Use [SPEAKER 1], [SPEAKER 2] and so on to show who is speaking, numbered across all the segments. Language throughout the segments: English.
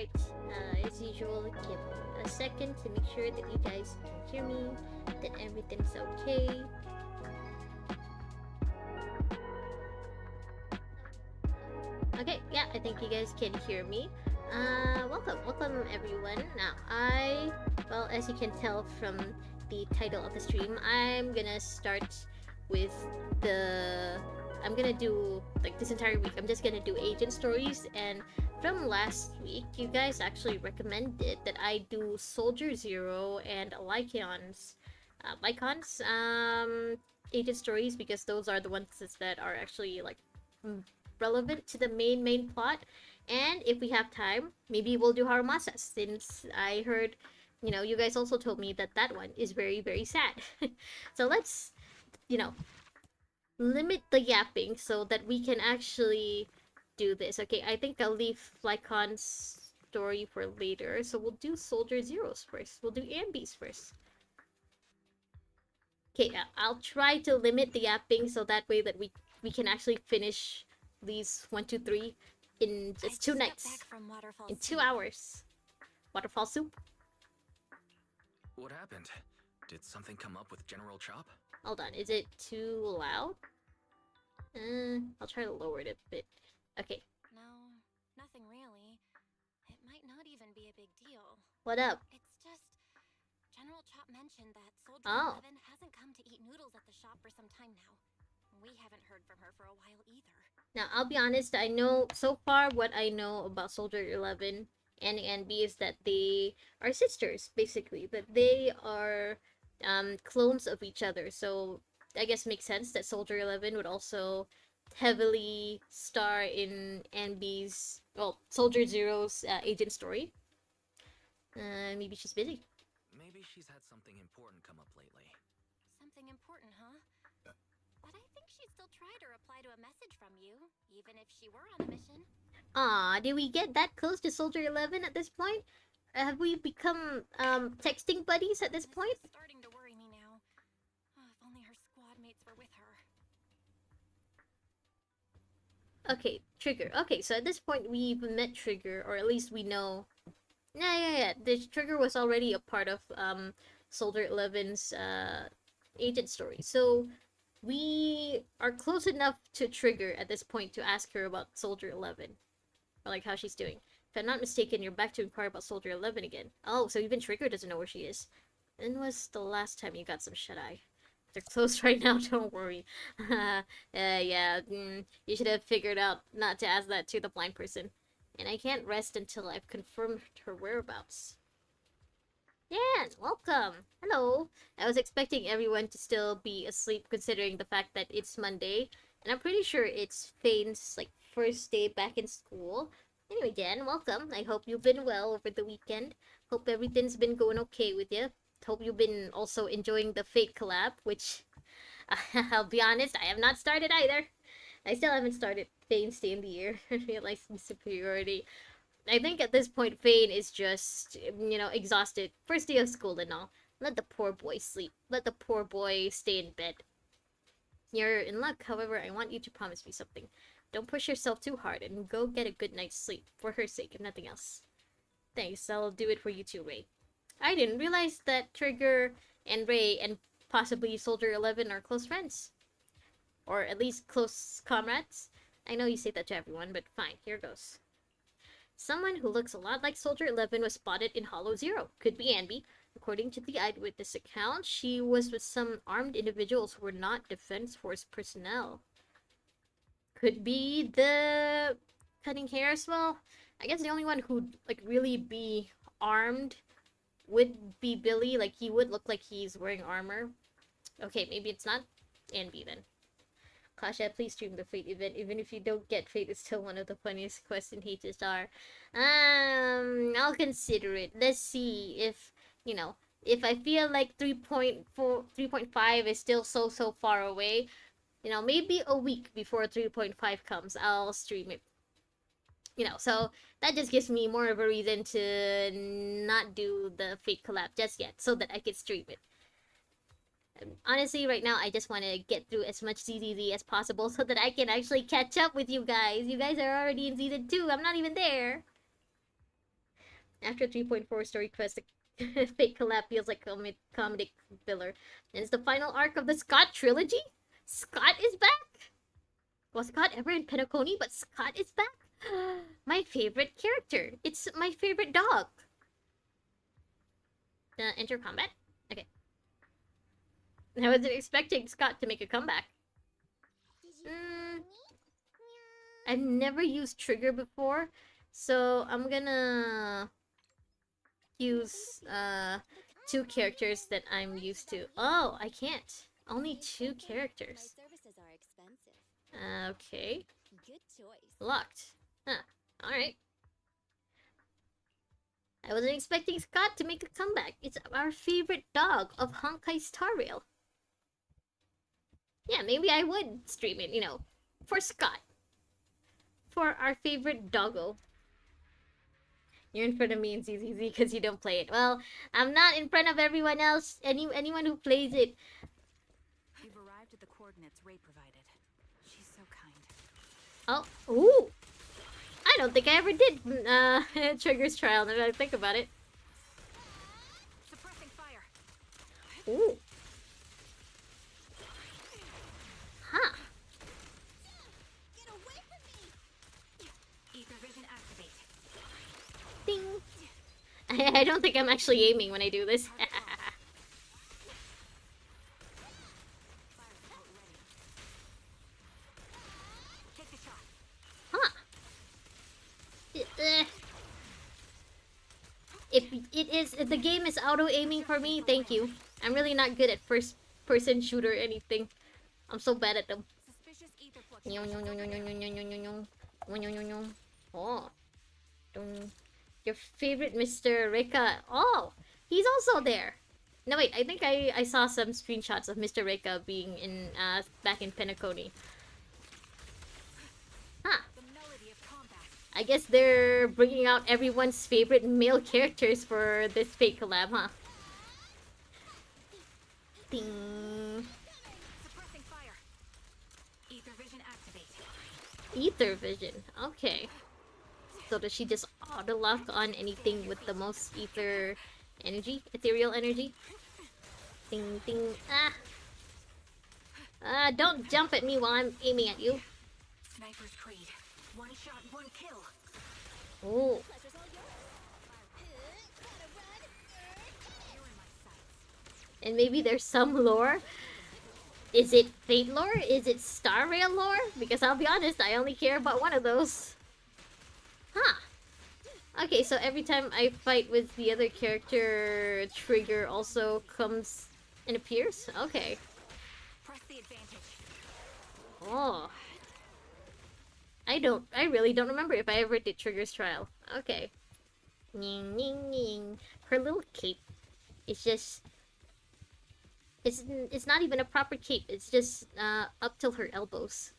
[SPEAKER 1] Alright, as usual, give a second to make sure that you guys can hear me, that everything's okay. Okay, yeah, I think you guys can hear me. Welcome everyone. Now, well, as you can tell from the title of the stream, I'm gonna start with I'm gonna do, like, this entire week, I'm just gonna do agent stories, and from last week, you guys actually recommended that I do Soldier Zero and Lycon's, agent stories, because those are the ones that are actually, like, relevant to the main plot. And if we have time, maybe we'll do Harumasa's, since I heard, you guys also told me that that one is very, very sad. So let's, limit the yapping so that we can actually do this. Okay, I think I'll leave Lycon's story for later, so we'll do Soldier Zero's first. We'll do Ambi's first. Okay, I'll try to limit the yapping so that way that we can actually finish these 1, 2, 3 in just 2 nights. In 2 hours. Waterfall soup?
[SPEAKER 2] What happened? Did something come up with General Chop?
[SPEAKER 1] Hold on, is it too loud? I'll try to lower it a bit. Okay.
[SPEAKER 3] No, nothing really. It might not even be a big deal.
[SPEAKER 1] What up?
[SPEAKER 3] It's just General Chop mentioned that Soldier 11 hasn't come to eat noodles at the shop for some time now. We haven't heard from her for a while either.
[SPEAKER 1] Now, I'll be honest, I know, so far, what I know about Soldier 11 and B is that they are sisters, basically. That they are clones of each other. So, I guess it makes sense that Soldier 11 would also heavily star in Anby's, well, Soldier Zero's agent story. Maybe she's busy.
[SPEAKER 2] Maybe she's had something important come up lately.
[SPEAKER 3] Something important, huh? But I think she'd still try to reply to a message from you, even if she were on a mission.
[SPEAKER 1] Aw, did we get that close to Soldier 11 at this point? Have we become texting buddies at this point?
[SPEAKER 3] It's starting to worry me now. Oh, if only her squad mates were with her.
[SPEAKER 1] Okay, Trigger. Okay, so at this point we've met Trigger, or at least we know. Yeah. The Trigger was already a part of Soldier 11's agent story. So we are close enough to Trigger at this point to ask her about Soldier 11. Or, like, how she's doing. If I'm not mistaken, you're back to inquire about Soldier 11 again. Oh, so even Trigger doesn't know where she is. When was the last time you got some shut-eye? They're closed right now, don't worry. You should have figured out not to ask that to the blind person. And I can't rest until I've confirmed her whereabouts. Yeah, welcome! Hello! I was expecting everyone to still be asleep considering the fact that it's Monday. And I'm pretty sure it's Fane's, like, first day back in school. Anyway, Dan, welcome. I hope you've been well over the weekend. Hope everything's been going okay with you. Hope you've been also enjoying the Fate collab, which, I'll be honest, I have not started either. I still haven't started Fane Stay in the Year, realizing superiority. I think at this point, Fane is just, exhausted. First day of school and all. Let the poor boy sleep. Let the poor boy stay in bed. You're in luck, however, I want you to promise me something. Don't push yourself too hard and go get a good night's sleep, for her sake, if nothing else. Thanks, I'll do it for you too, Ray. I didn't realize that Trigger and Ray and possibly Soldier 11 are close friends. Or at least close comrades. I know you say that to everyone, but fine, here goes. Someone who looks a lot like Soldier 11 was spotted in Hollow Zero. Could be Anby. According to the eyewitness account, she was with some armed individuals who were not Defense Force personnel. Could be the cutting hair as well. I guess the only one who'd, like, really be armed would be Billy. Like, he would look like he's wearing armor. Okay, maybe it's not Anby then. Kasha, please stream the Fate event. Even if you don't get Fate, it's still one of the funniest quests in HSR. I'll consider it. Let's see if, if I feel like 3.4, 3.5 is still so far away, maybe a week before 3.5 comes, I'll stream it. So that just gives me more of a reason to not do the Fate collab just yet, so that I can stream it. Honestly, right now, I just want to get through as much ZZZ as possible so that I can actually catch up with you guys. You guys are already in Season 2. I'm not even there. After 3.4 story quest, the fake collab feels like comedic filler. And it's the final arc of the Scott trilogy? Scott is back? Was Scott ever in Penacony? But Scott is back? My favorite character. It's my favorite dog. Enter combat? Okay. I wasn't expecting Scott to make a comeback. I've never used trigger before, so I'm gonna use two characters that I'm used to. Oh, I can't. Only two characters. Okay. Locked. Huh. Alright. I wasn't expecting Scott to make a comeback. It's our favorite dog of Honkai Star Rail. Yeah, maybe I would stream it, for Scott. For our favorite doggo. You're in front of me in ZZZ because you don't play it. Well, I'm not in front of everyone else. Anyone who plays it.
[SPEAKER 4] You've arrived at the coordinates Ray provided. She's so kind.
[SPEAKER 1] Oh, ooh. I don't think I ever did Trigger's trial now that I think about it.
[SPEAKER 4] Suppressing fire.
[SPEAKER 1] Ooh. Huh.
[SPEAKER 3] Get away from me!
[SPEAKER 4] Ether vision activate.
[SPEAKER 1] Ding. I don't think I'm actually aiming when I do this.
[SPEAKER 4] Take the shot.
[SPEAKER 1] Huh. If the game is auto aiming for me, thank you. I'm really not good at first person shooter anything. I'm so bad at them.
[SPEAKER 4] Suspicious ether fluctuation.
[SPEAKER 1] Oh. Your favorite Mr. Reka. Oh, he's also there. No wait, I think I saw some screenshots of Mr. Reka being in back in Penacony. Huh.
[SPEAKER 4] The melody of combat.
[SPEAKER 1] I guess they're bringing out everyone's favorite male characters for this fake collab, huh? Ding.
[SPEAKER 4] Suppressing fire. Ether vision activate.
[SPEAKER 1] Ether vision. Okay. So does she just auto lock on anything with the most ether energy? Ethereal energy? Ding ding. Don't jump at me while I'm aiming at you.
[SPEAKER 4] Sniper's creed. One shot, one kill.
[SPEAKER 1] Oh.
[SPEAKER 3] Pleasure's all yours. Gotta run.
[SPEAKER 4] You're in my sights.
[SPEAKER 1] And maybe there's some lore. Is it Fate lore? Is it Star Rail lore? Because I'll be honest, I only care about one of those. Huh. Okay, so every time I fight with the other character, trigger also comes and appears? Okay.
[SPEAKER 4] Press the advantage.
[SPEAKER 1] Oh. I really don't remember if I ever did Trigger's trial. Okay. Ning ning ning. Her little cape is just... It's not even a proper cape. It's just up till her elbows.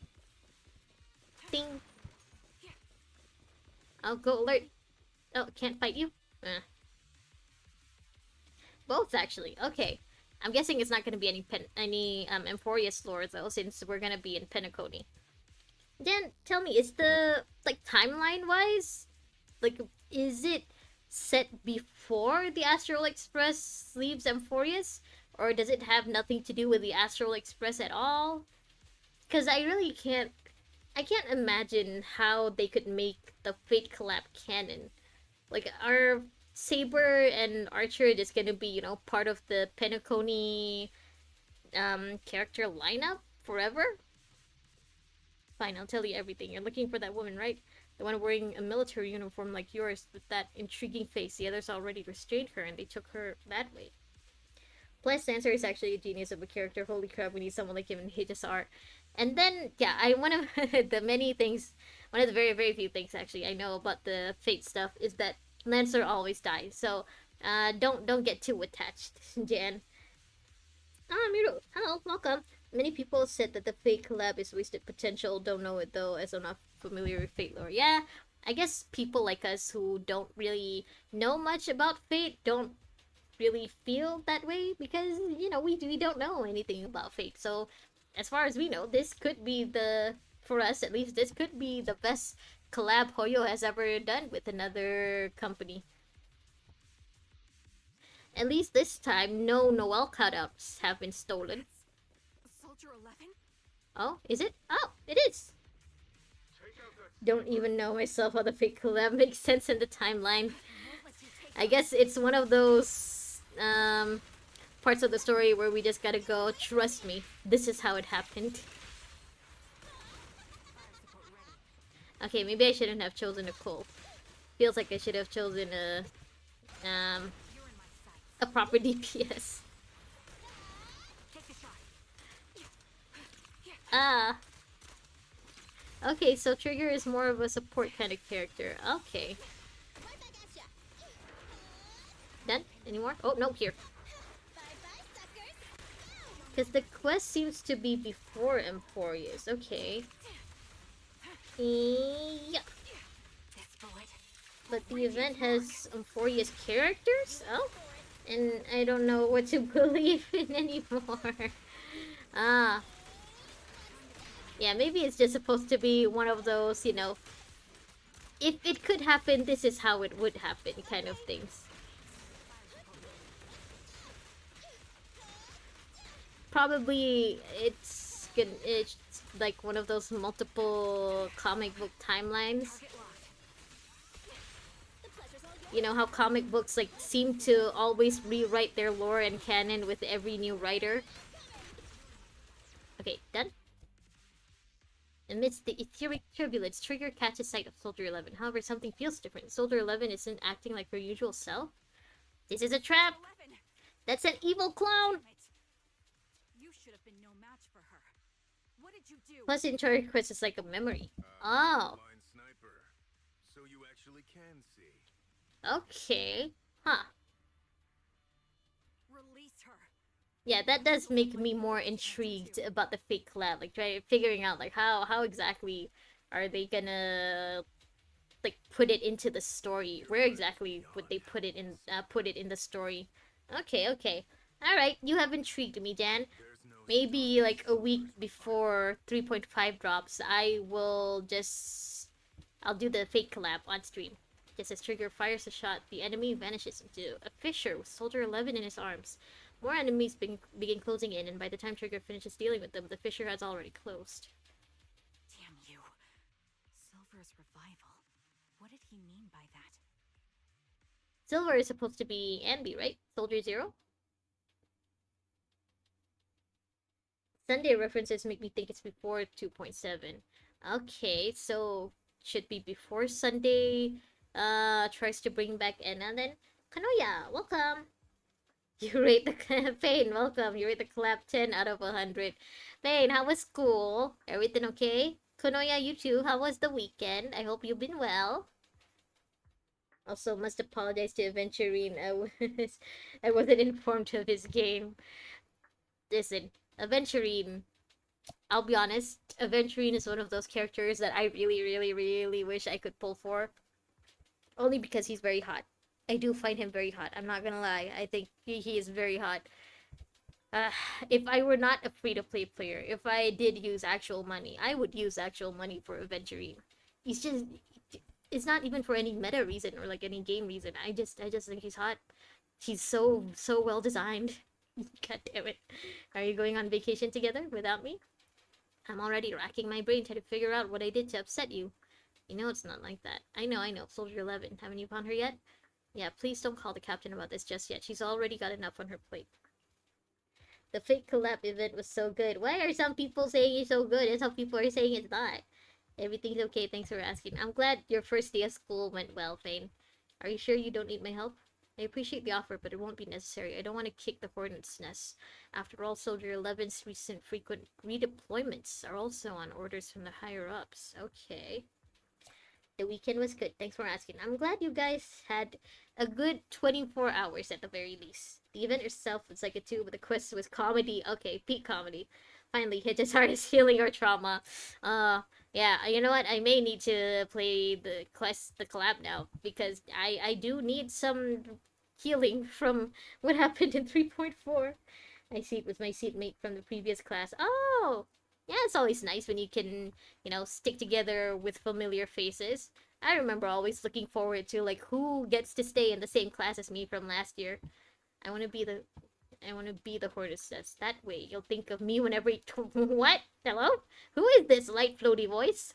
[SPEAKER 1] Ding. I'll go alert. Oh, can't fight you? Both, actually. Okay. I'm guessing it's not going to be any Emphorius lore, though, since we're going to be in Penacony. Then, tell me, is the, timeline-wise, is it set before the Astral Express leaves Emphorius? Or does it have nothing to do with the Astral Express at all? Because I really can't imagine how they could make the Fate collab canon. Are Saber and Archer just gonna be, part of the Penacony character lineup forever? Fine, I'll tell you everything. You're looking for that woman, right? The one wearing a military uniform like yours with that intriguing face. The others already restrained her and they took her that way. Plus, Dancer is actually a genius of a character. Holy crap, we need someone like him in HSR. And then, yeah, one of the many things, one of the very, very few things actually I know about the Fate stuff is that Lancer always dies. So, don't get too attached, Jan. Miro, hello, welcome. Many people said that the Fate collab is wasted potential. Don't know it though, as I'm not familiar with Fate lore. Yeah, I guess people like us who don't really know much about Fate don't really feel that way because, we don't know anything about Fate. So, as far as we know, this could be for us at least, this could be the best collab Hoyo has ever done with another company. At least this time, no Noel cutouts have been stolen.
[SPEAKER 4] Soldier 11?
[SPEAKER 1] Oh, is it? Oh, it is! Don't even know myself how the fake collab makes sense in the timeline. I guess it's one of those parts of the story where we just gotta go, trust me, this is how it happened. Okay, maybe I shouldn't have chosen a Cole. Feels like I should have chosen a proper DPS. Ah. Okay, so Trigger is more of a support kind of character. Okay. Done? Any more? Oh, no, here. Because the quest seems to be before Emphorius. Okay. Yeah. But the event has Emphorius characters? Oh. And I don't know what to believe in anymore. Ah. Yeah, maybe it's just supposed to be one of those, you know, if it could happen, this is how it would happen kind of things. Probably it's like one of those multiple comic book timelines. You know how comic books like seem to always rewrite their lore and canon with every new writer. Okay, done. Amidst the etheric turbulence, Trigger catches sight of Soldier 11. However, something feels different. Soldier 11 isn't acting like her usual self. This is a trap! That's an evil clone!
[SPEAKER 4] You should have been no match for her. What did you do?
[SPEAKER 1] Plus, in Trigger quest is like a memory. Oh.
[SPEAKER 5] Sniper. So you actually can see.
[SPEAKER 1] Okay. Huh.
[SPEAKER 4] Release her.
[SPEAKER 1] Yeah, that does make me more intrigued about the fake collab. Like, figuring out like how exactly are they gonna like put it into the story? Where exactly would they put it in the story? Okay, okay. All right, you have intrigued me, Dan. Maybe like a week before 3.5 drops, I'll do the fake collab on stream. Just as Trigger fires a shot, the enemy vanishes into a fissure with Soldier 11 in his arms. More enemies begin closing in, and by the time Trigger finishes dealing with them, the fissure has already closed.
[SPEAKER 4] Damn you. Silver's revival. What did he mean by that?
[SPEAKER 1] Silver is supposed to be Anby, right? Soldier 0? Sunday references make me think it's before 2.7. Okay, so should be before Sunday tries to bring back Enna then. Kanoya, welcome! You rate the Pain, welcome. You rate the collab 10 out of 100. Pain, how was school? Everything okay? Konoya, you too. How was the weekend? I hope you've been well. Also, must apologize to Aventurine. I wasn't informed of his game. Listen, Aventurine. I'll be honest. Aventurine is one of those characters that I really, really, really wish I could pull for. Only because he's very hot. I do find him very hot. I'm not gonna lie. I think he is very hot. If I were not a free-to-play player, if I did use actual money, I would use actual money for Aventurine. He's just... It's not even for any meta reason or like any game reason. I just think he's hot. He's so well designed. God damn it. Are you going on vacation together without me? I'm already racking my brain trying to figure out what I did to upset you. You know it's not like that. I know. Soldier 11. Haven't you found her yet? Yeah, please don't call the captain about this just yet. She's already got enough on her plate. The fake collab event was so good. Why are some people saying it's so good and some people are saying it's not? Everything's okay, thanks for asking. I'm glad your first day of school went well, Fane. Are you sure you don't need my help? I appreciate the offer, but it won't be necessary. I don't want to kick the hornet's nest. After all, Soldier 11's recent frequent redeployments are also on orders from the higher-ups. Okay. The weekend was good. Thanks for asking. I'm glad you guys had a good 24 hours at the very least. The event itself was like a 2, but the quest was comedy. Okay, peak comedy. Finally hit as hard as healing our trauma. Yeah, you know what? I may need to play the collab now, because I do need some healing from what happened in 3.4. I see it with my seatmate from the previous class. Oh! Yeah, it's always nice when you can, you know, stick together with familiar faces. I remember always looking forward to, like, who gets to stay in the same class as me from last year. I want to be the I want to be the hostess. That way, you'll think of me whenever you what? Hello? Who is this light floaty voice?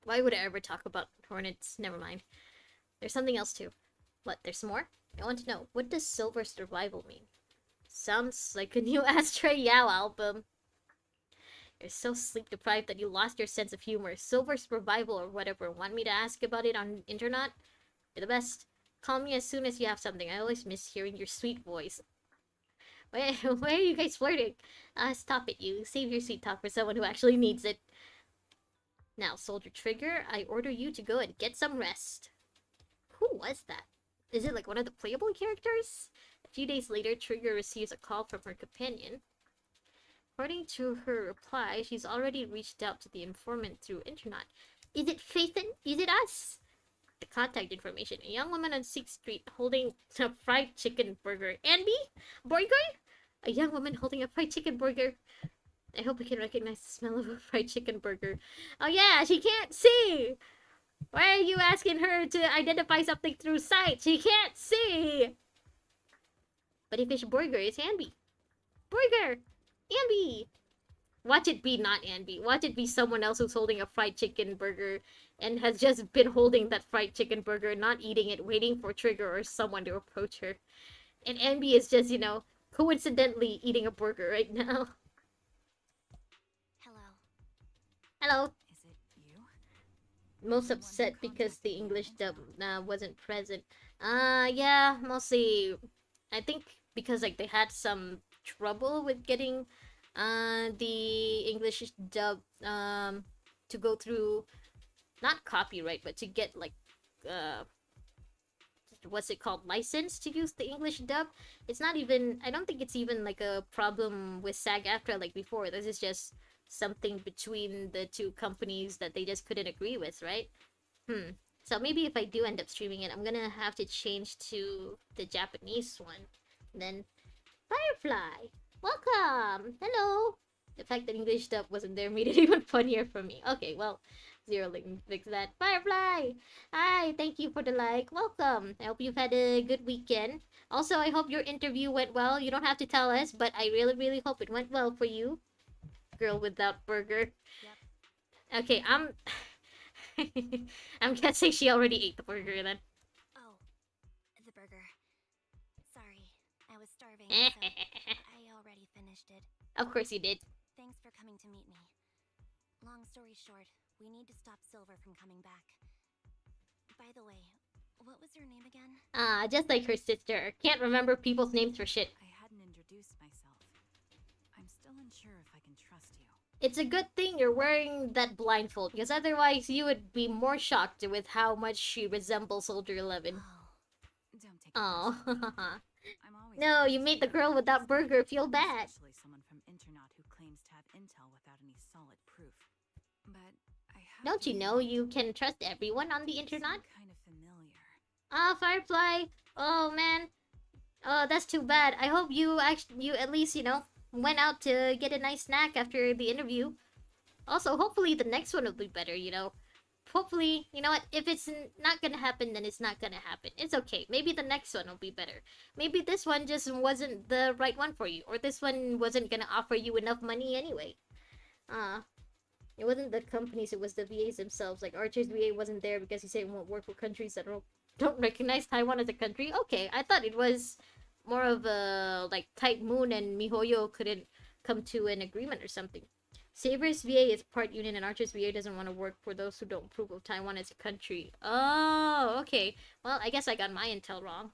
[SPEAKER 1] Why would I ever talk about hornets? Never mind. There's something else too. What? There's some more? I want to know, what does Silver Survival mean? Sounds like a new Astray Yao album. You're so sleep deprived that you lost your sense of humor. Silver Survival or whatever. Want me to ask about it on internet? You're the best. Call me as soon as you have something. I always miss hearing your sweet voice. Why are you guys flirting? Stop it, you. Save your sweet talk for someone who actually needs it. Now, Soldier Trigger, I order you to go and get some rest. Who was that? Is it like one of the playable characters? A few days later, Trigger receives a call from her companion. According to her reply, she's already reached out to the informant through internet. Is it Faithin? Is it us? The contact information. A young woman on 6th Street holding a fried chicken burger. Andy? Burger? A young woman holding a fried chicken burger. I hope we can recognize the smell of a fried chicken burger. Oh yeah, she can't see! Why are you asking her to identify something through sight? She can't see! But if it's burger, it's Andy. Burger! Andy! Watch it be not Andy. Watch it be someone else who's holding a fried chicken burger and has just been holding that fried chicken burger, not eating it, waiting for Trigger or someone to approach her. And Andy is just, you know, coincidentally eating a burger right now.
[SPEAKER 3] Hello.
[SPEAKER 1] Hello.
[SPEAKER 4] Is it you?
[SPEAKER 1] Most upset because the English dub wasn't present. Yeah, mostly. I think because like they had some trouble with getting the English dub to go through, not copyright, but to get like what's it called, license to use the English dub. It's not even, I don't think it's even like a problem with SAG-AFTRA like before. This is just something between the two companies that they just couldn't agree with, right? So maybe if I do end up streaming it, I'm gonna have to change to the Japanese one. Then Firefly, welcome. Hello. The fact that English dub wasn't there made it even funnier for me. Okay, well, Zero Link fix that. Firefly, hi. Thank you for the like. Welcome. I hope you've had a good weekend. Also, I hope your interview went well. You don't have to tell us, but I really, really hope it went well for you. Girl without burger.
[SPEAKER 3] Yep.
[SPEAKER 1] Okay, I'm guessing she already ate the burger then.
[SPEAKER 3] Oh, the burger. Sorry, I was starving, so I already finished it.
[SPEAKER 1] Of course you did.
[SPEAKER 3] Thanks for coming to meet me. Long story short, we need to stop Silver from coming back. By the way, what was your name again?
[SPEAKER 1] Just like her sister. Can't remember people's names for shit.
[SPEAKER 4] I hadn't introduced myself. I'm still unsure if I can trust you.
[SPEAKER 1] It's a good thing you're wearing that blindfold, because otherwise you would be more shocked with how much she resembles Soldier 11.
[SPEAKER 4] Don't take it
[SPEAKER 1] Oh.
[SPEAKER 4] personally. I'm always
[SPEAKER 1] No, you
[SPEAKER 4] curious
[SPEAKER 1] made the
[SPEAKER 4] about
[SPEAKER 1] girl with that
[SPEAKER 4] people,
[SPEAKER 1] burger feel bad.
[SPEAKER 4] especially someone from Internaut who claims to have intel without any solid proof. But I have
[SPEAKER 1] Don't
[SPEAKER 4] to
[SPEAKER 1] you know
[SPEAKER 4] admit,
[SPEAKER 1] you can trust everyone on the
[SPEAKER 4] you seem
[SPEAKER 1] internet?
[SPEAKER 4] kind of familiar.
[SPEAKER 1] Firefly. Oh man. Oh, that's too bad. I hope you at least, you know, went out to get a nice snack after the interview. Also, hopefully the next one will be better, you know. Hopefully, you know what, if it's not gonna happen, then it's not gonna happen. It's okay. Maybe the next one will be better. Maybe this one just wasn't the right one for you. Or this one wasn't gonna offer you enough money anyway. It wasn't the companies, it was the VAs themselves. Like, Archer's VA wasn't there because he said it won't work for countries that don't recognize Taiwan as a country. Okay, I thought it was more of a, like, Type Moon and MiHoYo couldn't come to an agreement or something. Saber's VA is part union and Archer's VA doesn't want to work for those who don't approve of Taiwan as a country. Oh, okay. Well, I guess I got my intel wrong.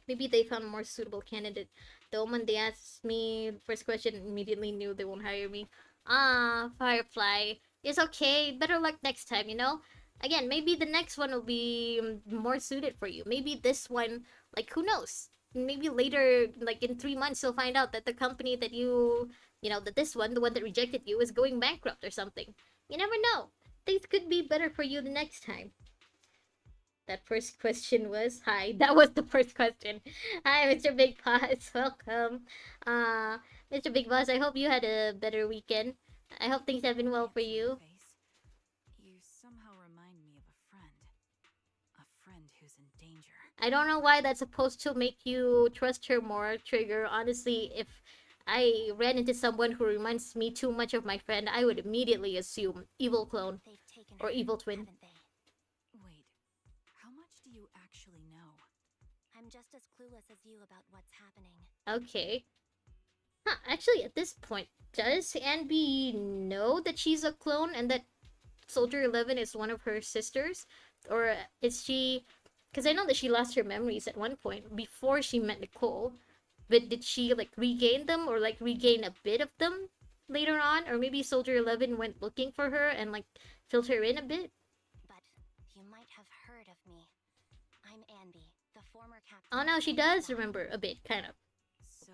[SPEAKER 1] Maybe they found a more suitable candidate. The moment they asked me first question, immediately knew they won't hire me. Firefly. It's okay. Better luck next time, you know? Again, maybe the next one will be more suited for you. Maybe this one, like, who knows? Maybe later, like in 3 months, you'll find out that the company that you know, that this one, the one that rejected you, is going bankrupt or something. You never know. Things could be better for you the next time. That first question was, hi. That was the first question. Hi, Mr. Big Boss. Welcome. Mr. Big Boss, I hope you had a better weekend. I hope things have been well for you.
[SPEAKER 4] Face, you somehow remind me of a friend. A friend who's in danger.
[SPEAKER 1] I don't know why that's supposed to make you trust her more, Trigger. Honestly, if I ran into someone who reminds me too much of my friend, I would immediately assume evil clone
[SPEAKER 3] They've taken
[SPEAKER 1] or
[SPEAKER 3] her,
[SPEAKER 1] evil twin.
[SPEAKER 3] haven't they?
[SPEAKER 4] Wait, how much do you actually know?
[SPEAKER 3] I'm just as clueless as you about what's happening.
[SPEAKER 1] Okay. Huh, actually, at this point, does Anby know that she's a clone and that Soldier 11 is one of her sisters? Or is she... Because I know that she lost her memories at one point before she met Nicole. But did she, like, regain them or, like, regain a bit of them later on? Or maybe Soldier 11 went looking for her and, like, filled her in a bit?
[SPEAKER 3] But you might have heard of me. I'm Anby, the former captain.
[SPEAKER 1] Oh no, she does remember a bit, kind of.
[SPEAKER 4] So,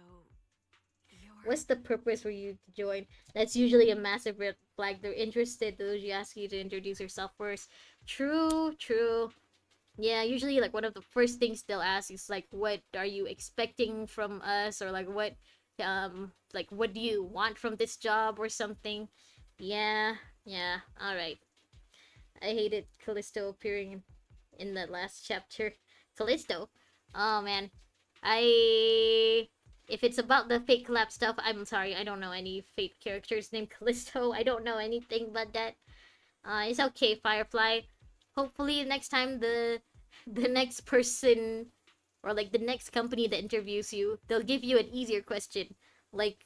[SPEAKER 4] you're...
[SPEAKER 1] What's the purpose for you to join? That's usually a massive red flag. They're interested, though. She asks you to introduce herself first. True, true. Yeah, usually, like, one of the first things they'll ask is, like, what are you expecting from us? Or, like, what do you want from this job or something? Yeah, alright. I hated Callisto appearing in the last chapter. Callisto? Oh, man. If it's about the fake collab stuff, I'm sorry, I don't know any fake characters named Callisto. I don't know anything but that. It's okay, Firefly. Hopefully next time the next person or like the next company that interviews you, they'll give you an easier question. Like,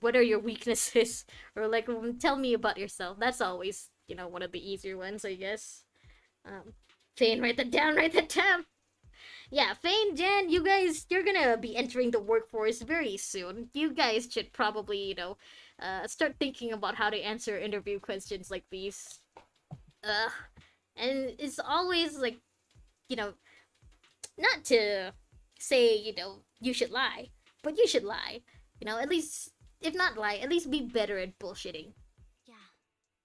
[SPEAKER 1] what are your weaknesses? Or like, tell me about yourself. That's always, one of the easier ones, I guess. Fane, write that down, write that down! Yeah, Fane, Jen, you guys, you're gonna be entering the workforce very soon. You guys should probably, start thinking about how to answer interview questions like these. And it's always like, not to say, you should lie, but you should lie. At least, if not lie, at least be better at bullshitting.
[SPEAKER 3] Yeah,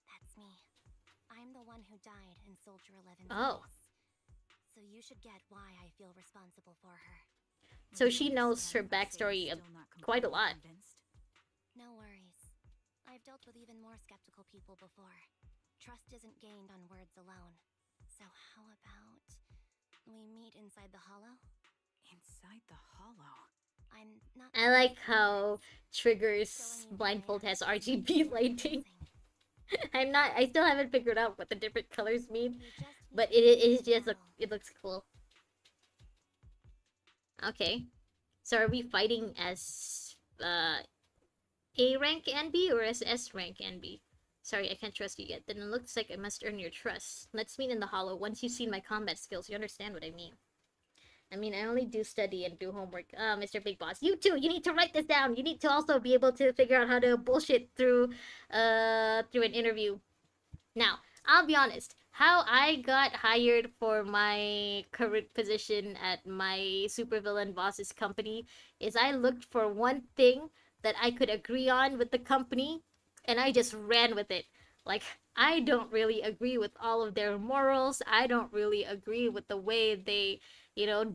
[SPEAKER 3] that's me. I'm the one who died in Soldier 11's
[SPEAKER 1] Oh.
[SPEAKER 3] place. So you should get why I feel responsible for her.
[SPEAKER 1] So
[SPEAKER 4] Do you
[SPEAKER 1] she knows her
[SPEAKER 4] understand if I say
[SPEAKER 1] backstory
[SPEAKER 4] you're still not
[SPEAKER 1] quite a
[SPEAKER 4] completely
[SPEAKER 1] lot.
[SPEAKER 4] convinced?
[SPEAKER 3] No worries. I've dealt with even more skeptical people before. Trust isn't gained on words alone. So how about we meet inside the hollow?
[SPEAKER 4] Inside the hollow.
[SPEAKER 3] I'm not.
[SPEAKER 1] I like how
[SPEAKER 3] Showing
[SPEAKER 1] Trigger's
[SPEAKER 3] you
[SPEAKER 1] blindfold
[SPEAKER 3] why I
[SPEAKER 1] has
[SPEAKER 3] am
[SPEAKER 1] RGB lighting. I still haven't figured out what the different colors mean, but it is just, it looks cool. Okay. So are we fighting as, A rank NB or as S rank NB? Sorry, I can't trust you yet. Then it looks like I must earn your trust. Let's meet in the hollow. Once you've seen my combat skills, you understand what I mean. I mean, I only do study and do homework. Mr. Big Boss. You too! You need to write this down! You need to also be able to figure out how to bullshit through an interview. Now, I'll be honest. How I got hired for my current position at my supervillain boss's company is I looked for one thing that I could agree on with the company, and I just ran with it. Like, I don't really agree with all of their morals. I don't really agree with the way they,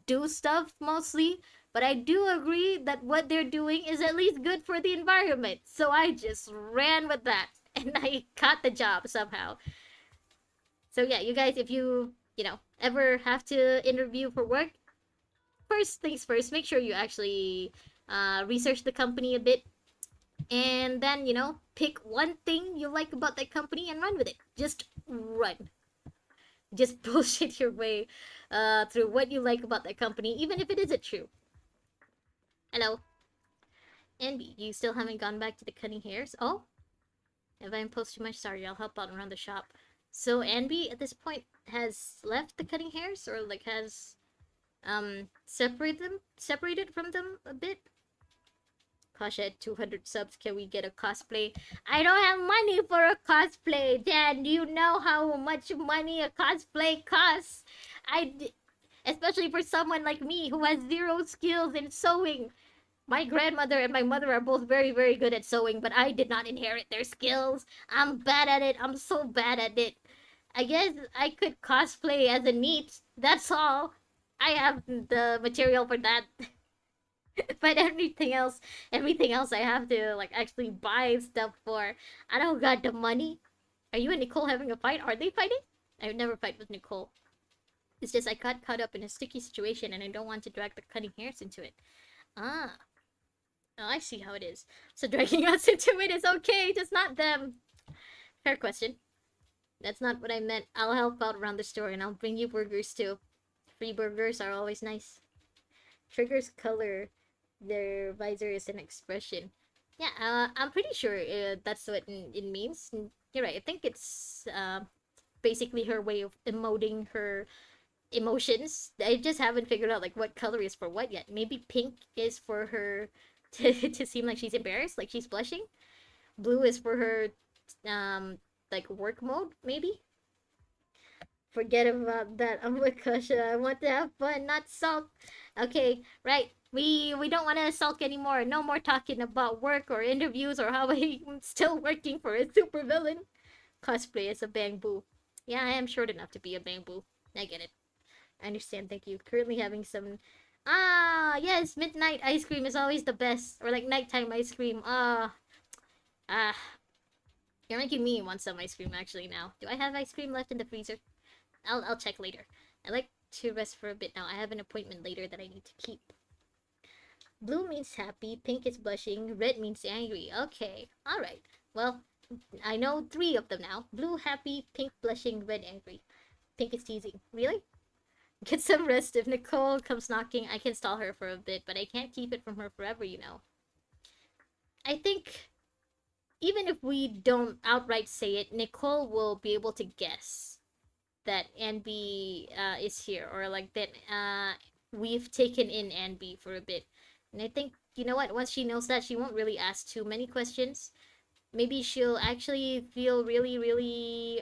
[SPEAKER 1] do stuff mostly. But I do agree that what they're doing is at least good for the environment. So I just ran with that. And I got the job somehow. So yeah, you guys, if you, ever have to interview for work, first things first, make sure you actually research the company a bit. And then, pick one thing you like about that company and run with it. Just run. Just bullshit your way through what you like about that company, even if it isn't true. Hello. Anby, you still haven't gone back to the cutting hairs? Oh? If I impose too much, sorry, I'll help out around the shop. So Anby, at this point, has left the cutting hairs? Or, like, has, separated from them a bit? Kasha at 200 subs, can we get a cosplay? I don't have money for a cosplay, Dan. Do you know how much money a cosplay costs? Especially for someone like me who has zero skills in sewing. My grandmother and my mother are both very, very good at sewing, but I did not inherit their skills. I'm bad at it. I'm so bad at it. I guess I could cosplay as a NEET. That's all. I have the material for that. But everything else I have to, like, actually buy stuff for. I don't got the money. Are you and Nicole having a fight? Are they fighting? I would never fight with Nicole. It's just I got caught up in a sticky situation and I don't want to drag the cutting hairs into it. Ah, oh, I see how it is. So dragging us into it is okay, just not them. Fair question. That's not what I meant. I'll help out around the store and I'll bring you burgers too. Free burgers are always nice. Triggers color their visors and expression. Yeah, I'm pretty sure that's what it means. You're right. I think it's basically her way of emoting her emotions. I just haven't figured out like what color is for what yet. Maybe pink is for her to seem like she's embarrassed, like she's blushing. Blue is for her like work mode, maybe. Forget about that. I'm with Kasha. I want to have fun, not sulk. Okay, right. We don't want to sulk anymore. No more talking about work or interviews or how I'm still working for a supervillain. Cosplay as a bamboo. Yeah, I am short enough to be a bamboo. I get it. I understand. Thank you. Currently having some. Ah, yes, midnight ice cream is always the best. Or like nighttime ice cream. Ah. You're making me want some ice cream actually now. Do I have ice cream left in the freezer? I'll check later. I like to rest for a bit now. I have an appointment later that I need to keep. Blue means happy, pink is blushing, red means angry. Okay, alright. Well, I know 3 of them now. Blue, happy, pink, blushing, red, angry. Pink is teasing. Really? Get some rest. If Nicole comes knocking, I can stall her for a bit, but I can't keep it from her forever, you know. I think even if we don't outright say it, Nicole will be able to guess that Anby is here, or like that we've taken in Anby for a bit. And I think, you know what, once she knows that, she won't really ask too many questions. Maybe she'll actually feel really, really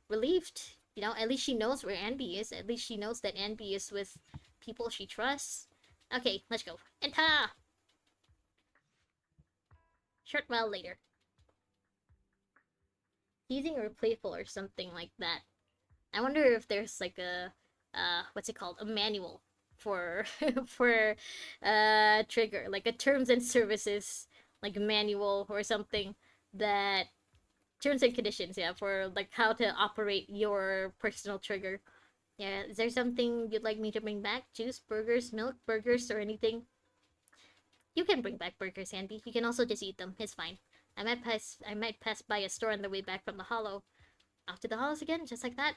[SPEAKER 1] relieved. You know, at least she knows where Anby is. At least she knows that Anby is with people she trusts. Okay, let's go. Enter! Short while later. Teasing or playful or something like that. I wonder if there's like a what's it called? A manual for for trigger, like a terms and services like manual or something, that terms and conditions, yeah, for like how to operate your personal trigger. Yeah, is there something you'd like me to bring back? Juice, burgers, milk, burgers, or anything? You can bring back burgers, Andy. You can also just eat them. It's fine. I might pass by a store on the way back from the hollow. Off to the hollows again, just like that.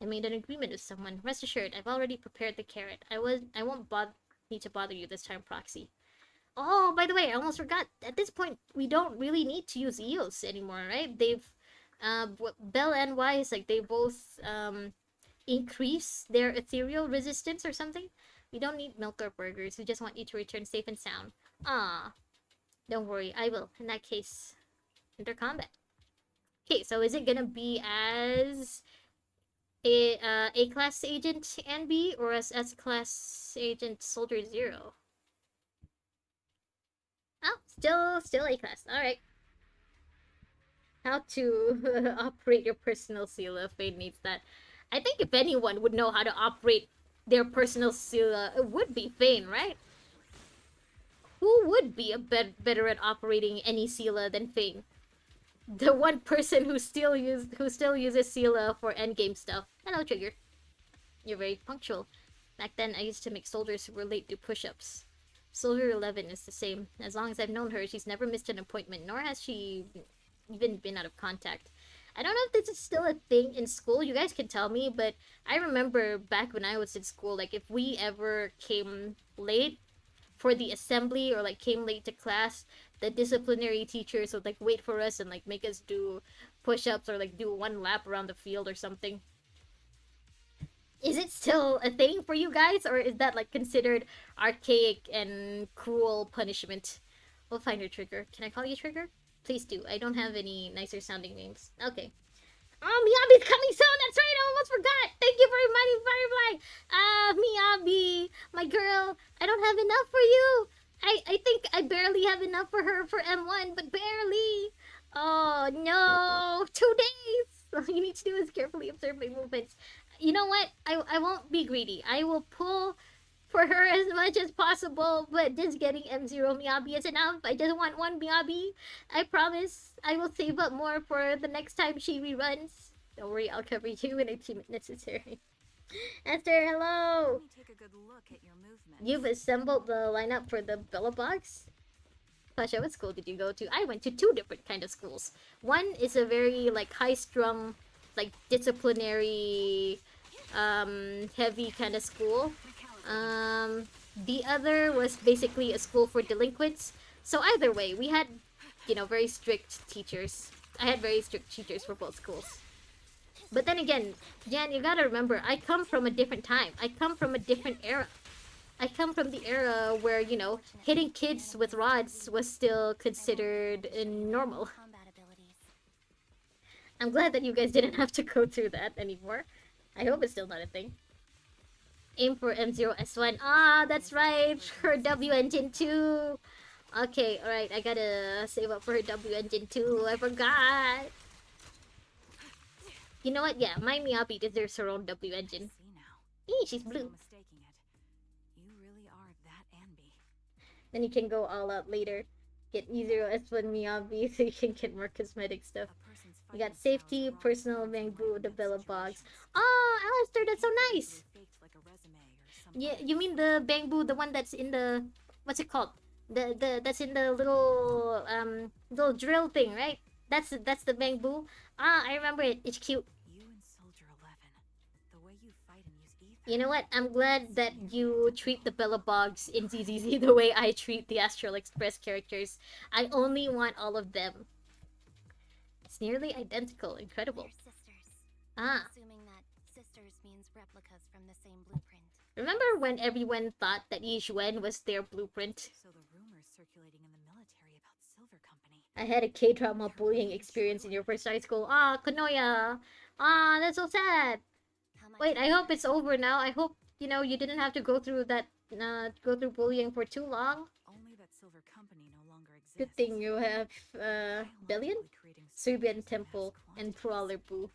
[SPEAKER 1] I made an agreement with someone. Rest assured, I've already prepared the carrot. I won't need to bother you this time, Proxy. Oh, by the way, I almost forgot. At this point, we don't really need to use EOS anymore, right? They've, Bell and Wise, like, they both, increase their ethereal resistance or something. We don't need milk or burgers. We just want you to return safe and sound. Ah, don't worry, I will. In that case, enter combat. Okay, so is it gonna be as A class agent Anby or as S class agent Soldier Zero? Oh, still A class. All right. How to operate your personal Sela? Fade needs that. I think if anyone would know how to operate their personal Sela, it would be Fane, right? Who would be better at operating any Sela than Fane? The one person who still uses Sela for endgame stuff. Hello, Trigger. You're very punctual. Back then, I used to make soldiers who were late do push-ups. Soldier 11 is the same. As long as I've known her, she's never missed an appointment, nor has she even been out of contact. I don't know if this is still a thing in school. You guys can tell me, but I remember back when I was in school, like, if we ever came late for the assembly or, like, came late to class, the disciplinary teachers would, like, wait for us and, like, make us do push-ups or, like, do 1 lap around the field or something. Is it still a thing for you guys, or is that, like, considered archaic and cruel punishment? We'll find your Trigger. Can I call you Trigger? Please do. I don't have any nicer sounding names. Okay. Oh, Miyabi's coming soon! That's right! I almost forgot! Thank you for reminding Firefly! Miyabi! My girl! I don't have enough for you! I think I barely have enough for her for M1, but barely! Oh, no! 2 days! All you need to do is carefully observe my movements. You know what? I won't be greedy. I will pull for her as much as possible, but just getting M0 Miyabi is enough. I just want 1 Miyabi. I promise I will save up more for the next time she reruns. Don't worry, I'll cover you when I deem it necessary. Esther, hello!
[SPEAKER 4] Let me take a good look at your movements.
[SPEAKER 1] You've assembled the lineup for the Bella Box? Pasha, what school did you go to? I went to two different kind of schools. One is a very like high-strung, like disciplinary, heavy kind of school. The other was basically a school for delinquents. So either way, we had, very strict teachers. I had very strict teachers for both schools. But then again, Jan, you gotta remember, I come from a different time. I come from a different era. I come from the era where, hitting kids with rods was still considered normal.
[SPEAKER 3] Combat abilities.
[SPEAKER 1] I'm glad that you guys didn't have to go through that anymore. I hope it's still not a thing. Aim for M0S1. Ah, that's right. Her W engine 2. Okay, alright. I gotta save up for her W engine 2. I forgot. You know what? Yeah, my Miyabi deserves her own W engine.
[SPEAKER 4] See now.
[SPEAKER 1] Eee, she's
[SPEAKER 4] No
[SPEAKER 1] blue.
[SPEAKER 4] mistaking it. You really are that Anby.
[SPEAKER 1] Then you can go all out later. Get E0S1 Miyabi so you can get more cosmetic stuff.
[SPEAKER 4] A person's
[SPEAKER 1] You got
[SPEAKER 4] fighting style
[SPEAKER 1] safety,
[SPEAKER 4] is wrong
[SPEAKER 1] personal
[SPEAKER 4] for
[SPEAKER 1] bamboo, the
[SPEAKER 4] situations.
[SPEAKER 1] Bella Box. Oh, Alistair, that's so nice!
[SPEAKER 4] Faked like a resume or something.
[SPEAKER 1] Yeah, you mean the bamboo, the one that's in the... What's it called? That's in the little drill thing, right? That's the bamboo. Ah, I remember it. It's cute.
[SPEAKER 4] You and Soldier 11. The way you fight and use ether.
[SPEAKER 1] You know what? I'm glad that you treat the Bella Bogs in ZZZ the way I treat the Astral Express characters. I only want all of them. It's nearly identical. Incredible.
[SPEAKER 3] They're sisters.
[SPEAKER 1] Ah,
[SPEAKER 3] Assuming that sisters means replicas from the same blueprint.
[SPEAKER 1] remember when everyone thought that Yi Xuan was their blueprint?
[SPEAKER 4] So the rumors circulating in the military about Silver Company.
[SPEAKER 1] I had a K-drama bullying experience in your first high school. Ah, Konoya. Ah, that's so sad.
[SPEAKER 3] How much
[SPEAKER 1] Wait, I hope it's over now. I hope, you didn't have to go through that, go through bullying for too long.
[SPEAKER 4] Only that Silver Company no longer exists.
[SPEAKER 1] Good thing you have, Billion,
[SPEAKER 4] Biologically creating
[SPEAKER 1] Serbian
[SPEAKER 4] soldiers in
[SPEAKER 1] Temple,
[SPEAKER 4] mass
[SPEAKER 1] and
[SPEAKER 4] quantities.
[SPEAKER 1] Crawler Boo.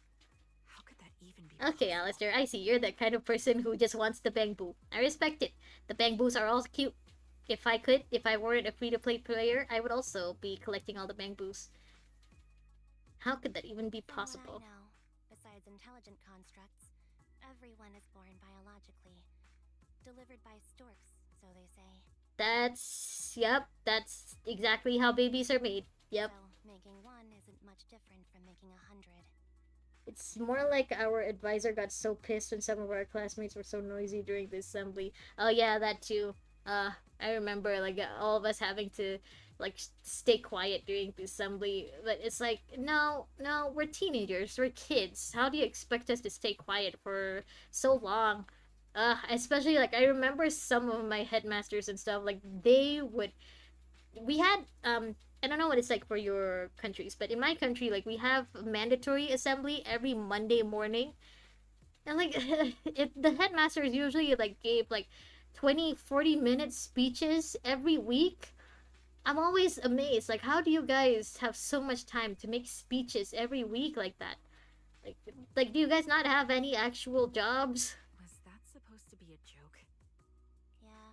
[SPEAKER 4] How could that even be
[SPEAKER 1] Okay,
[SPEAKER 4] possible?
[SPEAKER 1] Alistair, I see. You're the kind of person who just wants the bamboo. I respect it. The bangbos are all cute. If I weren't a free-to-play player, I would also be collecting all the bangbos. How could that even be
[SPEAKER 3] From what
[SPEAKER 1] possible?
[SPEAKER 3] I know, besides intelligent constructs, everyone is born biologically. Delivered by storks, so they say.
[SPEAKER 1] That's exactly how babies are made. Yep.
[SPEAKER 3] So making one isn't much different from making 100.
[SPEAKER 1] It's more like our advisor got so pissed when some of our classmates were so noisy during the assembly. Oh yeah, that too. I remember like all of us having to like stay quiet during the assembly, but it's like no, we're teenagers, we're kids. How do you expect us to stay quiet for so long? Especially like I remember some of my headmasters and stuff like we had I don't know what it's like for your countries, but in my country, like we have mandatory assembly every Monday morning, and like if the headmasters usually like gave like 20-40 minute speeches every week. I'm always amazed. Like, how do you guys have so much time to make speeches every week like that? Like, do you guys not have any actual jobs?
[SPEAKER 4] Was that supposed to be a joke?
[SPEAKER 3] Yeah.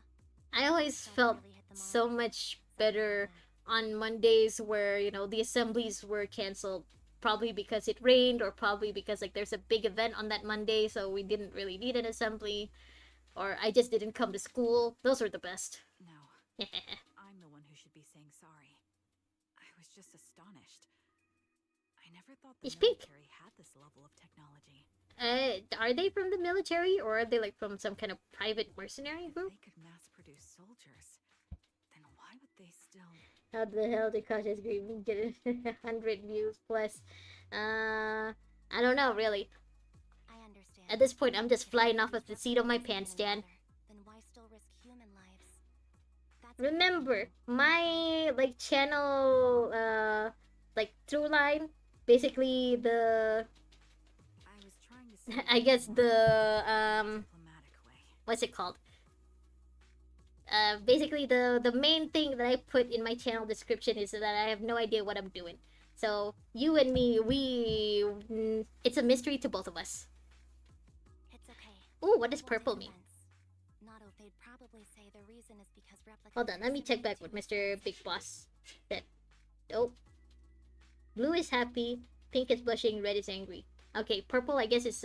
[SPEAKER 1] I always
[SPEAKER 3] Don't
[SPEAKER 1] felt
[SPEAKER 3] really hit the
[SPEAKER 1] so
[SPEAKER 3] mark.
[SPEAKER 1] much better on Mondays where, the assemblies were canceled. Probably because it rained or probably because like there's a big event on that Monday, so we didn't really need an assembly. Or I just didn't come to school. Those were the best.
[SPEAKER 4] No. I'm the one who should be saying sorry. I was just astonished. I never thought the
[SPEAKER 1] Ich pink.
[SPEAKER 4] military had this level of technology.
[SPEAKER 1] Are they from the military or are they like from some kind of private mercenary
[SPEAKER 4] If
[SPEAKER 1] group?
[SPEAKER 4] they could mass produce soldiers, then why would they still...
[SPEAKER 1] How the hell did Cautious Grieving get 100 views plus? I don't know really.
[SPEAKER 3] I understand.
[SPEAKER 1] At this point, I'm just
[SPEAKER 3] If
[SPEAKER 1] flying
[SPEAKER 3] you
[SPEAKER 1] off
[SPEAKER 3] use
[SPEAKER 1] of the seat of my
[SPEAKER 3] replicas
[SPEAKER 1] pants,
[SPEAKER 3] again
[SPEAKER 1] Dan.
[SPEAKER 3] and another, then why still risk human lives? That's what
[SPEAKER 1] Remember,
[SPEAKER 3] people-
[SPEAKER 1] my like channel like through line, basically the
[SPEAKER 4] I was trying to say
[SPEAKER 1] I guess
[SPEAKER 4] it in a
[SPEAKER 1] the
[SPEAKER 4] diplomatic way.
[SPEAKER 1] what's it called? Basically the main thing that I put in my channel description is that I have no idea what I'm doing. So you and me, it's a mystery to both of us.
[SPEAKER 3] It's okay.
[SPEAKER 1] Ooh, what does
[SPEAKER 3] We'll take
[SPEAKER 1] purple mean?
[SPEAKER 3] offense. Nato, they'd probably say the reason is because replicas
[SPEAKER 1] Hold on, let me
[SPEAKER 3] are
[SPEAKER 1] check back
[SPEAKER 3] simply
[SPEAKER 1] what
[SPEAKER 3] too
[SPEAKER 1] Mr.
[SPEAKER 3] expensive.
[SPEAKER 1] Big Boss said. Oh. Blue is happy, pink is blushing, red is angry. Okay, purple I guess is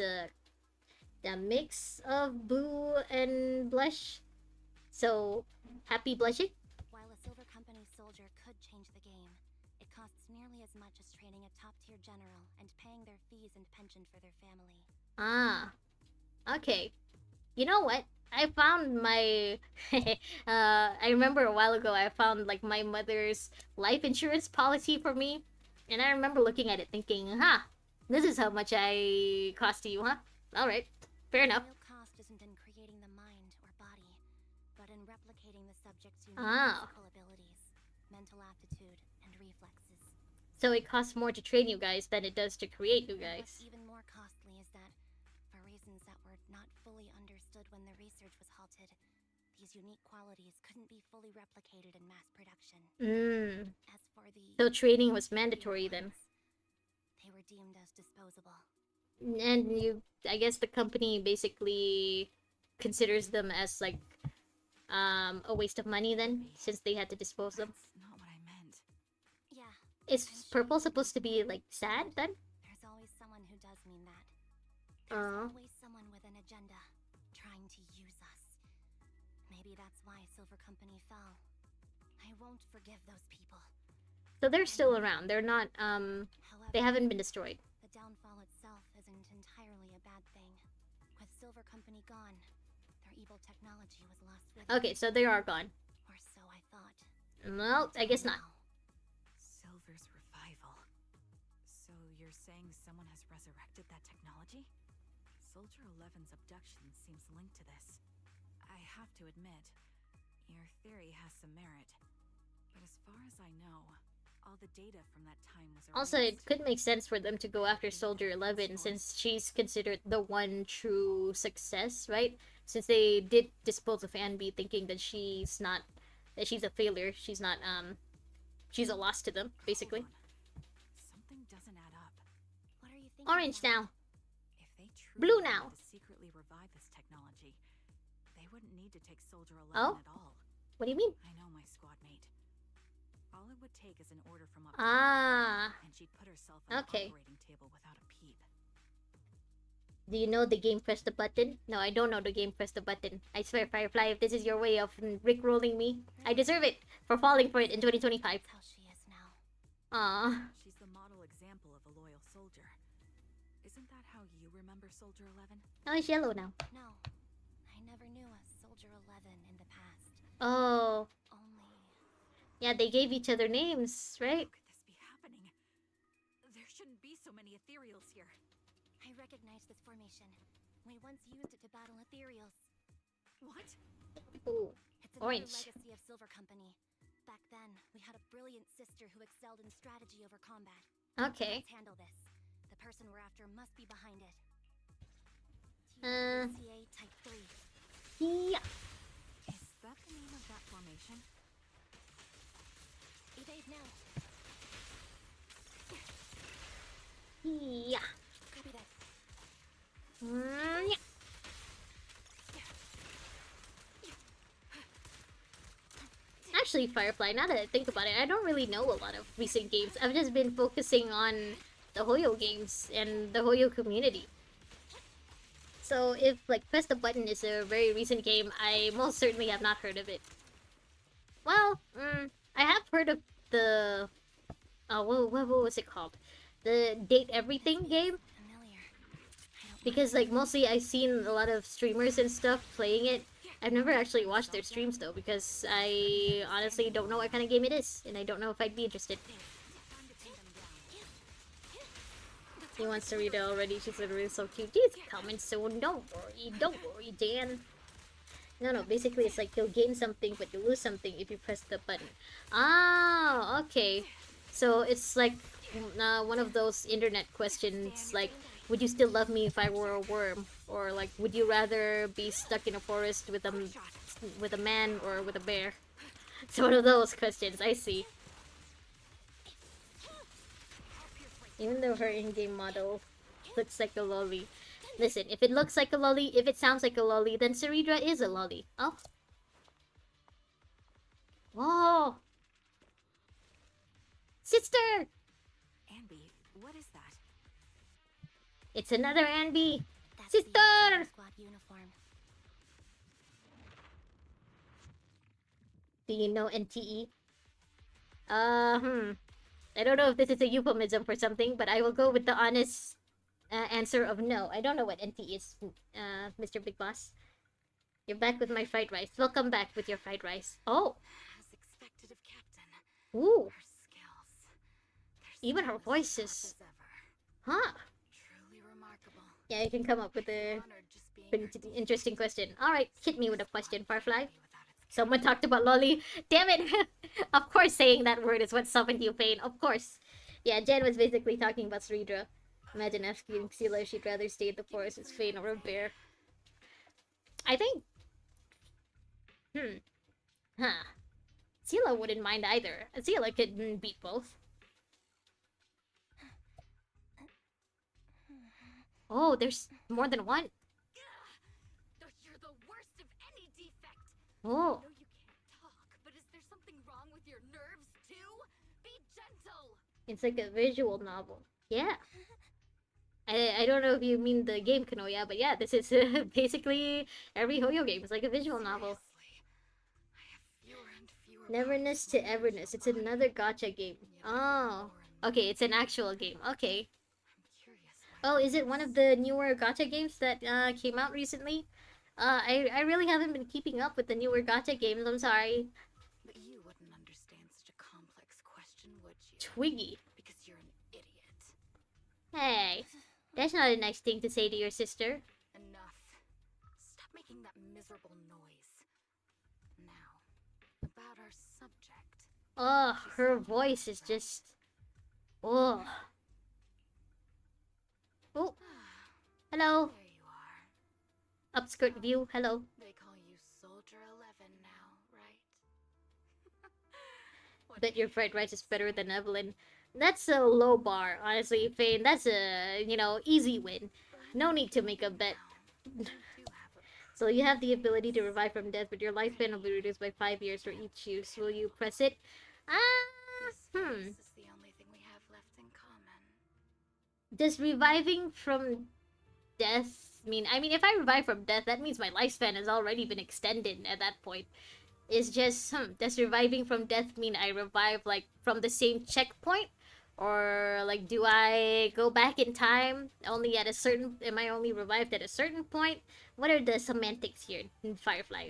[SPEAKER 1] a mix of blue and blush. So, happy blushing?
[SPEAKER 3] While a Silver Company soldier could change the game, it costs nearly as much as training a top-tier general and paying their fees and pension for their family.
[SPEAKER 1] Ah, okay. You know what? I found my I remember a while ago I found like my mother's life insurance policy for me. And I remember looking at it thinking, huh, this is how much I cost to you, huh? Alright. Fair enough.
[SPEAKER 3] The real cost isn't in creating the mind or body, but in replicating the subject's unique
[SPEAKER 1] Ah.
[SPEAKER 3] physical abilities, mental aptitude, and reflexes.
[SPEAKER 1] So it costs more to train you guys than it does to create you
[SPEAKER 3] And what's
[SPEAKER 1] guys.
[SPEAKER 3] even more costly is that, for reasons that were not fully understood when the research was halted, these unique qualities couldn't be fully replicated in mass production.
[SPEAKER 1] Mmm.
[SPEAKER 3] As for the
[SPEAKER 1] So training was
[SPEAKER 3] superior
[SPEAKER 1] mandatory then.
[SPEAKER 3] ones, they were deemed as disposable.
[SPEAKER 1] And I guess the company basically considers them as like a waste of money then, since they had to dispose them.
[SPEAKER 4] That's not what I meant.
[SPEAKER 3] Yeah,
[SPEAKER 1] Is purple supposed to be like sad then?
[SPEAKER 3] there's always someone who does mean that. There's
[SPEAKER 1] Uh.
[SPEAKER 3] always someone with an agenda, trying to use us. Maybe that's why Silver Company fell. I won't forgive those people.
[SPEAKER 1] So they're still around. They're not
[SPEAKER 3] However,
[SPEAKER 1] they haven't been destroyed.
[SPEAKER 3] the downfall itself isn't entirely a bad thing. With Silver Company gone, their evil technology was lost with it.
[SPEAKER 1] Okay, so they are gone.
[SPEAKER 3] Or so I thought.
[SPEAKER 1] Well, I guess not.
[SPEAKER 3] Now,
[SPEAKER 4] Silver's revival. So you're saying someone has resurrected that technology? Soldier 11's abduction seems linked to this. I have to admit, your theory has some merit. But as far as I know, all the data from that time was
[SPEAKER 1] Also, it
[SPEAKER 4] erased.
[SPEAKER 1] could make sense for them to go after Soldier 11 since she's considered the one true success, right? Since they did dispose of Anby thinking that she's not that she's a failure. She's not she's a loss to them, basically.
[SPEAKER 4] Hold on. Something doesn't add up.
[SPEAKER 3] what are you thinking?
[SPEAKER 1] Orange
[SPEAKER 3] about?
[SPEAKER 1] now.
[SPEAKER 4] If they
[SPEAKER 1] Blue
[SPEAKER 4] truly
[SPEAKER 1] now.
[SPEAKER 4] wanted to secretly revive this technology, they wouldn't need to take Soldier 11
[SPEAKER 1] Oh?
[SPEAKER 4] at all.
[SPEAKER 1] What do you mean?
[SPEAKER 4] I know my squad mate. All it would take is an order from up top,
[SPEAKER 1] Ah.
[SPEAKER 4] and she'd put herself on
[SPEAKER 1] Okay.
[SPEAKER 4] the operating table without a peep.
[SPEAKER 1] Do you know the game press the button? No, I don't know the game press the button. I swear, Firefly, if this is your way of rickrolling me, I deserve it for falling for it in 2025.
[SPEAKER 3] That's how she is now.
[SPEAKER 1] Aw.
[SPEAKER 4] She's the model example of a loyal soldier. Isn't that how you remember Soldier 11?
[SPEAKER 1] Oh, it's yellow now.
[SPEAKER 3] No, I never knew a Soldier 11 in the past.
[SPEAKER 1] Oh.
[SPEAKER 3] Only
[SPEAKER 1] Yeah, they gave each other names, right?
[SPEAKER 4] How could this be happening? There shouldn't be so many ethereals here.
[SPEAKER 3] I recognize this formation. We once used it to battle ethereals.
[SPEAKER 4] What?
[SPEAKER 1] Ooh.
[SPEAKER 3] It's another
[SPEAKER 1] Orange.
[SPEAKER 3] legacy of Silver Company. Back then, we had a brilliant sister who excelled in strategy over combat.
[SPEAKER 1] Okay.
[SPEAKER 3] Let's handle this. The person we're after must be behind it.
[SPEAKER 1] Uh.
[SPEAKER 3] TWCA Type 3.
[SPEAKER 1] Yeah.
[SPEAKER 4] Is that the name of that formation?
[SPEAKER 3] Evade now.
[SPEAKER 1] Yeah.
[SPEAKER 3] Copy that.
[SPEAKER 1] Yeah. Actually, Firefly, now that I think about it, I don't really know a lot of recent games. I've just been focusing on the Hoyo games and the Hoyo community. So if, like, Press the Button is a very recent game, I most certainly have not heard of it. Well, I have heard of the... what was it called? The Date Everything game?
[SPEAKER 3] Familiar. I don't
[SPEAKER 1] Because, like, mostly I've seen a lot of streamers and stuff playing it. I've never actually watched their streams, though, because I honestly don't know what kind of game it is, and I don't know if I'd be interested. He wants to read it already. She's literally so cute. These comments, so don't worry, Dan. No, basically it's like you'll gain something, but you lose something if you press the button. Ah, okay. So it's like one of those internet questions, like, would you still love me if I were a worm? Or like, would you rather be stuck in a forest with a man or with a bear? It's one of those questions, I see. Even though her in-game model looks like a lolly. Listen, if it looks like a lolly, if it sounds like a lolly, then Ceridra is a lolly. Oh. Whoa! Sister!
[SPEAKER 4] Anby, what is that?
[SPEAKER 1] It's another Anby!
[SPEAKER 3] That's the
[SPEAKER 1] Sister!
[SPEAKER 3] Fire Squad uniform.
[SPEAKER 1] Do you know NTE? I don't know if this is a euphemism for something, but I will go with the honest answer of no. I don't know what NTE is, Mr. Big Boss. You're back with my fried rice. Welcome back with your fried rice. Oh!
[SPEAKER 3] As expected of Captain.
[SPEAKER 1] Ooh!
[SPEAKER 3] Her skills.
[SPEAKER 1] Even her voices. Huh?
[SPEAKER 3] Truly remarkable.
[SPEAKER 1] Yeah, you can come up with a
[SPEAKER 3] Honored just being her
[SPEAKER 1] interesting question. Alright, hit me with a question, Firefly.
[SPEAKER 3] without its
[SPEAKER 1] Someone talked about lolly. Damn it! Of course saying that word is what summoned you, Pain. Of course. Yeah, Jen was basically talking about Sridra. Imagine asking Sela if she'd rather stay in the forest as Fane or a bear. I think... Huh. Sela wouldn't mind either. Sela could beat both. Oh, there's more than one.
[SPEAKER 3] You're the worst of any defect.
[SPEAKER 1] Oh.
[SPEAKER 3] I know you can't talk, but is there something wrong with your nerves too? Be gentle.
[SPEAKER 1] It's like a visual novel. Yeah. I don't know if you mean the game Kanoya, but yeah, this is basically every Hoyo game is like a visual novel.
[SPEAKER 3] I have fewer and fewer
[SPEAKER 1] Neverness to Everness. It's another gacha game. Oh. Okay, it's an actual game. Okay.
[SPEAKER 3] I'm curious why.
[SPEAKER 1] Oh, is it one of the newer gacha games that came out recently? I really haven't been keeping up with the newer gacha games. I'm sorry.
[SPEAKER 3] But you wouldn't understand such a complex question, would you?
[SPEAKER 1] Twiggy.
[SPEAKER 3] Because you're an idiot.
[SPEAKER 1] Hey, that's not a nice thing to say to your sister.
[SPEAKER 3] Enough. Stop making that miserable noise. Now, about our subject.
[SPEAKER 1] Oh, her voice is just... Oh. Oh, hello.
[SPEAKER 3] There you are.
[SPEAKER 1] Upskirt view, hello.
[SPEAKER 3] They call you Soldier 11 now, right? What
[SPEAKER 1] Bet
[SPEAKER 3] do
[SPEAKER 1] your
[SPEAKER 3] you
[SPEAKER 1] fried
[SPEAKER 3] think
[SPEAKER 1] rice
[SPEAKER 3] to
[SPEAKER 1] is better
[SPEAKER 3] say?
[SPEAKER 1] than Evelyn. That's a low bar, honestly, Fane. That's a, easy win. No need to make a bet.
[SPEAKER 3] Now, you do have a
[SPEAKER 1] So you have the ability to revive from death, but your lifespan will be reduced by 5 years for each use. Will you press it?
[SPEAKER 3] This face is the only thing we have left in common.
[SPEAKER 1] Does reviving from death mean... I mean, if I revive from death, that means my lifespan has already been extended at that point. It's just, does reviving from death mean I revive, like, from the same checkpoint? Or, like, do I go back in time only at a certain... Am I only revived at a certain point? What are the semantics here in Firefly?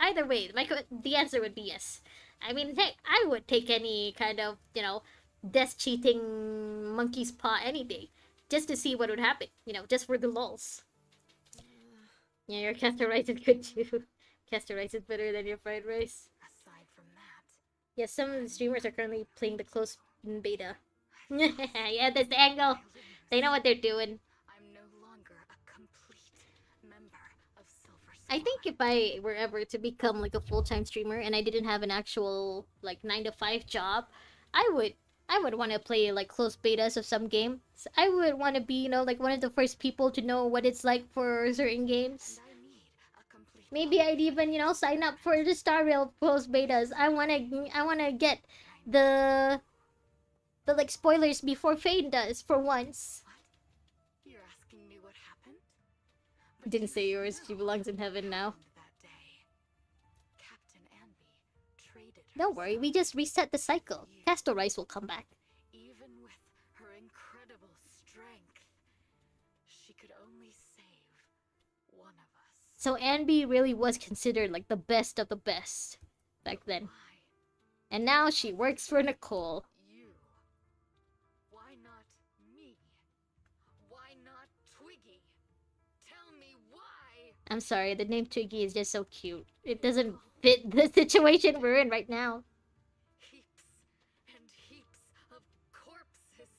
[SPEAKER 1] Either way, the answer would be yes. I mean, hey, I would take any kind of, death cheating monkey's paw any day. Just to see what would happen, just for the lulz. Yeah, your castor rice is good too. Castor rice is better than your fried rice.
[SPEAKER 3] Aside from that,
[SPEAKER 1] Yeah, some of the streamers are currently playing the closed beta. Yeah, that's the angle. They know what they're doing.
[SPEAKER 3] I'm no longer a complete member of Silver Squad.
[SPEAKER 1] I think if I were ever to become like a full-time streamer and I didn't have an actual like 9 to 5 job, I would want to play like closed betas of some games. I would want to be, like one of the first people to know what it's like for certain games.
[SPEAKER 3] And I need a complete
[SPEAKER 1] Maybe I'd even, sign up for the Star Rail closed betas. I wanna get the like spoilers before Fade does for once.
[SPEAKER 3] What? You're asking me what happened? But
[SPEAKER 1] Didn't
[SPEAKER 3] you
[SPEAKER 1] say yours.
[SPEAKER 3] know
[SPEAKER 1] She belongs in heaven now.
[SPEAKER 3] what happened that day. Captain Anby traded
[SPEAKER 1] Don't worry, we just reset the cycle. Castor Rice will come back.
[SPEAKER 3] Even with her incredible strength, she could only save one of us.
[SPEAKER 1] So Anby really was considered like the best of the best back then.
[SPEAKER 3] Why?
[SPEAKER 1] And now she works for Nicole.
[SPEAKER 3] You. Why not me? Why not Twiggy? Tell me why!
[SPEAKER 1] I'm sorry, the name Twiggy is just so cute. It doesn't fit the situation we're in right now.
[SPEAKER 3] Heaps and heaps of corpses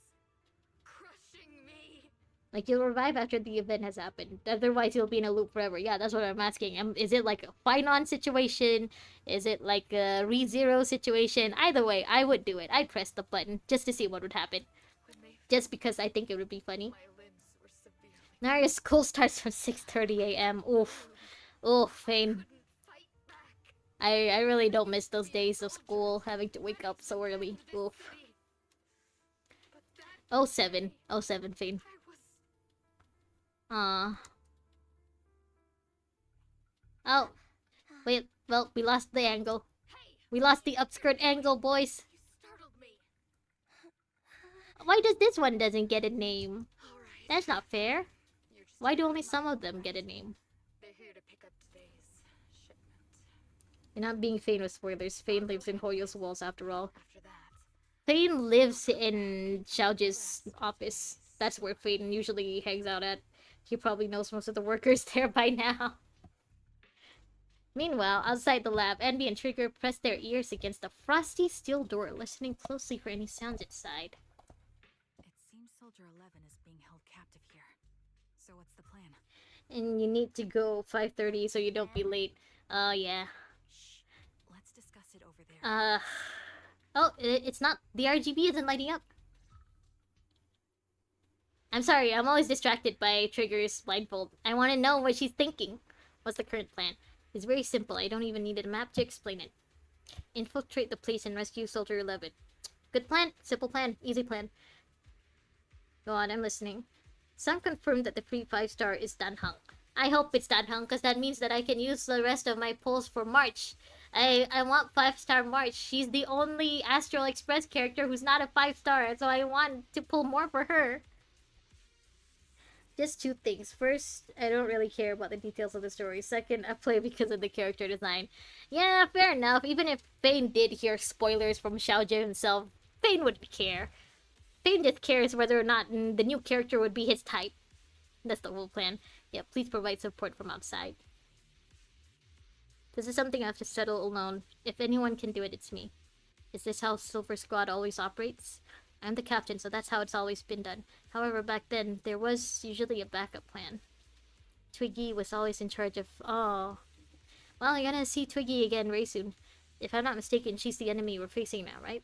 [SPEAKER 3] crushing me.
[SPEAKER 1] Like, you'll revive after the event has happened. Otherwise, you'll be in a loop forever. Yeah, that's what I'm asking. Is it like a fight-on situation? Is it like a re-zero situation? Either way, I would do it. I'd press the button just to see what would happen.
[SPEAKER 3] When they
[SPEAKER 1] Just because I think it would be funny.
[SPEAKER 3] my limbs were severely
[SPEAKER 1] Now your school starts from 6:30 a.m. Oof. Oof, Fane.
[SPEAKER 3] couldn't fight back.
[SPEAKER 1] I really don't miss those days of school, having to wake up so early.
[SPEAKER 3] In this
[SPEAKER 1] Oof.
[SPEAKER 3] city. But that
[SPEAKER 1] Oh 07. Oh 07, Fane.
[SPEAKER 3] I was
[SPEAKER 1] Aw. Oh, wait. Well, we lost the angle. We lost the upskirt angle, boys.
[SPEAKER 6] You startled me.
[SPEAKER 1] Why does this one doesn't get a name?
[SPEAKER 6] All right.
[SPEAKER 1] That's not fair.
[SPEAKER 6] You're just
[SPEAKER 1] Why do
[SPEAKER 6] here
[SPEAKER 1] only
[SPEAKER 6] to
[SPEAKER 1] some
[SPEAKER 6] remind
[SPEAKER 1] of them get a name?
[SPEAKER 6] They're here to pick up today's shipment.
[SPEAKER 1] You're not being Fane with spoilers. Fane lives in Hoyo's walls after all.
[SPEAKER 6] After that,
[SPEAKER 1] Fane lives in Xiaoji's office. That's where Fane usually hangs out at. He probably knows most of the workers there by now. Meanwhile, outside the lab, Envy and Trigger press their ears against the frosty steel door, listening closely for any sounds inside.
[SPEAKER 4] It seems Soldier 11 is being held captive here. So what's the plan?
[SPEAKER 1] And you need to go 5:30 so you don't be late. Yeah.
[SPEAKER 4] Shh. Let's discuss it over there.
[SPEAKER 1] Oh, it's not. The RGB isn't lighting up. I'm sorry, I'm always distracted by Trigger's blindfold. I want to know what she's thinking. What's the current plan? It's very simple. I don't even need a map to explain it. Infiltrate the place and rescue Soldier 11. Good plan. Simple plan. Easy plan. Go on, I'm listening. Some confirmed that the free 5-star is Danhang. I hope it's Danhang, because that means that I can use the rest of my pulls for March. I want 5-star March. She's the only Astral Express character who's not a 5-star, so I want to pull more for her. Just two things. First, I don't really care about the details of the story. Second, I play because of the character design. Yeah, fair enough. Even if Fane did hear spoilers from Xiaojie himself, Fane wouldn't care. Fane just cares whether or not the new character would be his type. That's the whole plan. Yeah, please provide support from outside. This is something I have to settle alone. If anyone can do it, it's me. Is this how Silver Squad always operates? I'm the captain, so that's how it's always been done. However, back then, there was usually a backup plan. Twiggy was always in charge of... Oh. Well, you're gonna see Twiggy again very soon. If I'm not mistaken, she's the enemy we're facing now, right?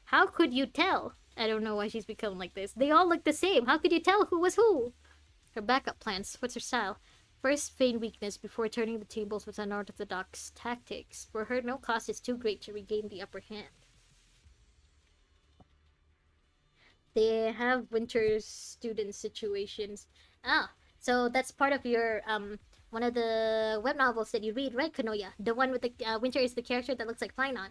[SPEAKER 1] How could you tell? I don't know why she's become like this. They all look the same. How could you tell who was who? Her backup plans. What's her style? First, feign weakness before turning the tables with unorthodox tactics. For her, no cost is too great to regain the upper hand. They have winter student situations. Ah, so that's part of your, one of the web novels that you read, right, Kanoya? The one with the, Winter is the character that looks like Fainon.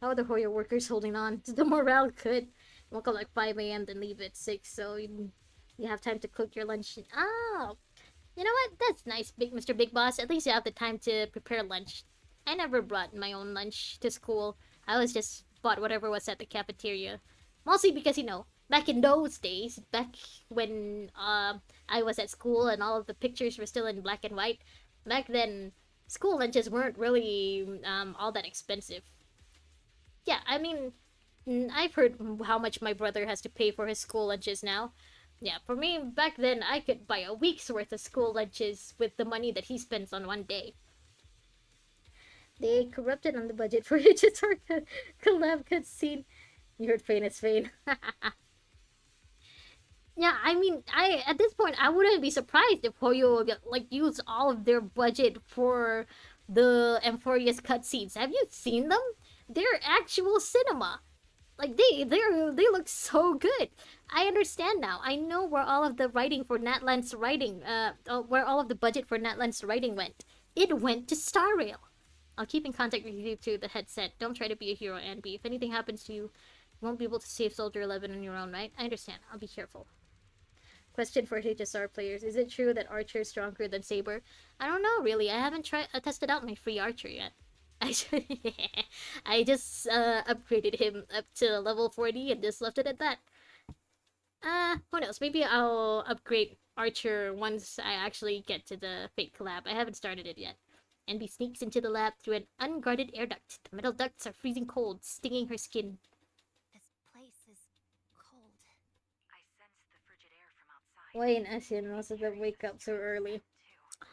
[SPEAKER 1] How are the Hoyo workers holding on? The morale good. Woke up like 5 a.m. then leave at 6, so you have time to cook your lunch. Oh, you know what? That's nice, Mr. Big Boss. At least you have the time to prepare lunch. I never brought my own lunch to school. I always just bought whatever was at the cafeteria. Mostly because, you know, back in those days, back when I was at school and all of the pictures were still in black and white, back then, school lunches weren't really all that expensive. Yeah, I mean, I've heard how much my brother has to pay for his school lunches now. Yeah, for me, back then, I could buy a week's worth of school lunches with the money that he spends on one day. They corrupted on the budget for HSR collab cutscene. You heard Fane is Fane. Yeah, I mean, at this point, I wouldn't be surprised if Hoyo like use all of their budget for the Amphorius cutscenes. Have you seen them? They're actual cinema. Like they look so good. I understand now. I know where all of the writing for Natlan's writing, where all of the budget for Natlan's writing went. It went to Star Rail. I'll keep in contact with you through the headset. Don't try to be a hero, Anby. If anything happens to you, you won't be able to save Soldier 11 on your own, right? I understand. I'll be careful. Question for HSR players. Is it true that Archer is stronger than Saber? I don't know, really. I haven't tested out my free Archer yet. I just upgraded him up to level 40 and just left it at that. Who knows? Maybe I'll upgrade Archer once I actually get to the Fate collab. I haven't started it yet. Envy sneaks into the lab through an unguarded air duct. The metal ducts are freezing cold, stinging her skin.
[SPEAKER 3] This place is cold.
[SPEAKER 4] I sense the frigid air from outside.
[SPEAKER 1] Why in Asian most of them wake up so early?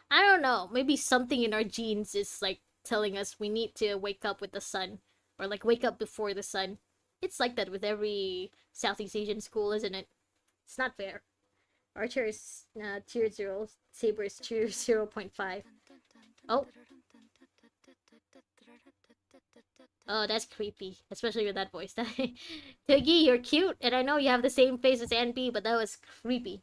[SPEAKER 1] I don't know. Maybe something in our genes is like telling us we need to wake up with the sun. Or like wake up before the sun. It's like that with every Southeast Asian school, isn't it? It's not fair. Archer is tier 0, Saber is tier 0.5. Oh. Oh, that's creepy. Especially with that voice. Twiggy, you're cute, and I know you have the same face as NB, but that was creepy.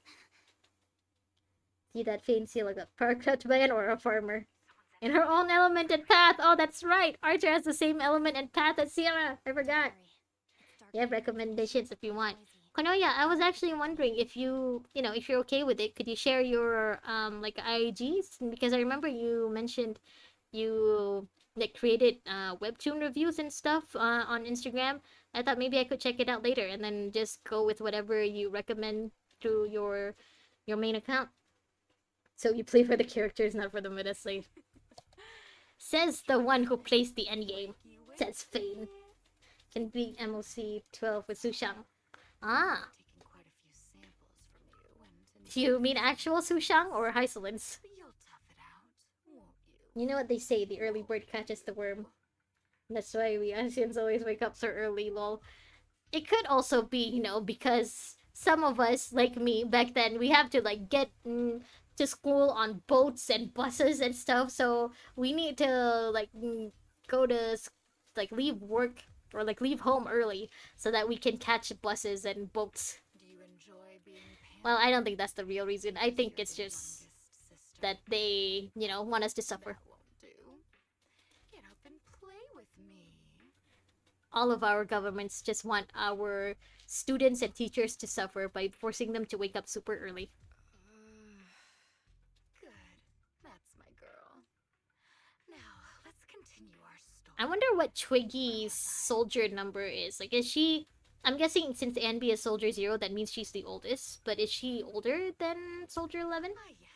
[SPEAKER 1] See that faint seal like a parked by an or a farmer.
[SPEAKER 4] Someone's
[SPEAKER 1] In her own element and path. Oh, that's right. Archer has the same element and path as Sierra. I forgot.
[SPEAKER 3] Sorry. It's dark
[SPEAKER 1] You have
[SPEAKER 3] here.
[SPEAKER 1] recommendations if you want.
[SPEAKER 3] Noisy.
[SPEAKER 1] Konoya, I was actually wondering if if you're okay with it, could you share your like IGs? Because I remember you mentioned you like created webtoon reviews and stuff on Instagram. I thought maybe I could check it out later and then just go with whatever you recommend through your main account. So you play for the characters, not for the meta slave. Says the one who plays the endgame. Says Fane. Can beat MOC 12 with Sushang. Ah,
[SPEAKER 6] Taking quite a few samples from you, and
[SPEAKER 1] do you mean actual Sushang or Hysolence?
[SPEAKER 6] you'll tough it out, won't you?
[SPEAKER 1] You know what they say, the early bird catches the worm. That's why we Asians always wake up so early, lol. It could also be, because some of us, like me, back then, we have to, like, get to school on boats and buses and stuff, so we need to, like, go to, like, leave work or, like, leave home early so that we can catch buses and boats.
[SPEAKER 6] Do you enjoy being
[SPEAKER 1] Well,
[SPEAKER 6] pampered
[SPEAKER 1] I don't think that's the real reason. I
[SPEAKER 6] as
[SPEAKER 1] think
[SPEAKER 6] you're
[SPEAKER 1] it's
[SPEAKER 6] the
[SPEAKER 1] just
[SPEAKER 6] youngest sister?
[SPEAKER 1] that they, want us to suffer.
[SPEAKER 6] That won't do. Get up and play with me.
[SPEAKER 1] All of our governments just want our students and teachers to suffer by forcing them to wake up super early.
[SPEAKER 6] Good. That's my girl. Now, let's continue our story.
[SPEAKER 1] I wonder what Twiggy's soldier number is. Like, is she... I'm guessing since Anby is Soldier 0, that means she's the oldest. But is she older than Soldier 11?
[SPEAKER 6] Ah, yes.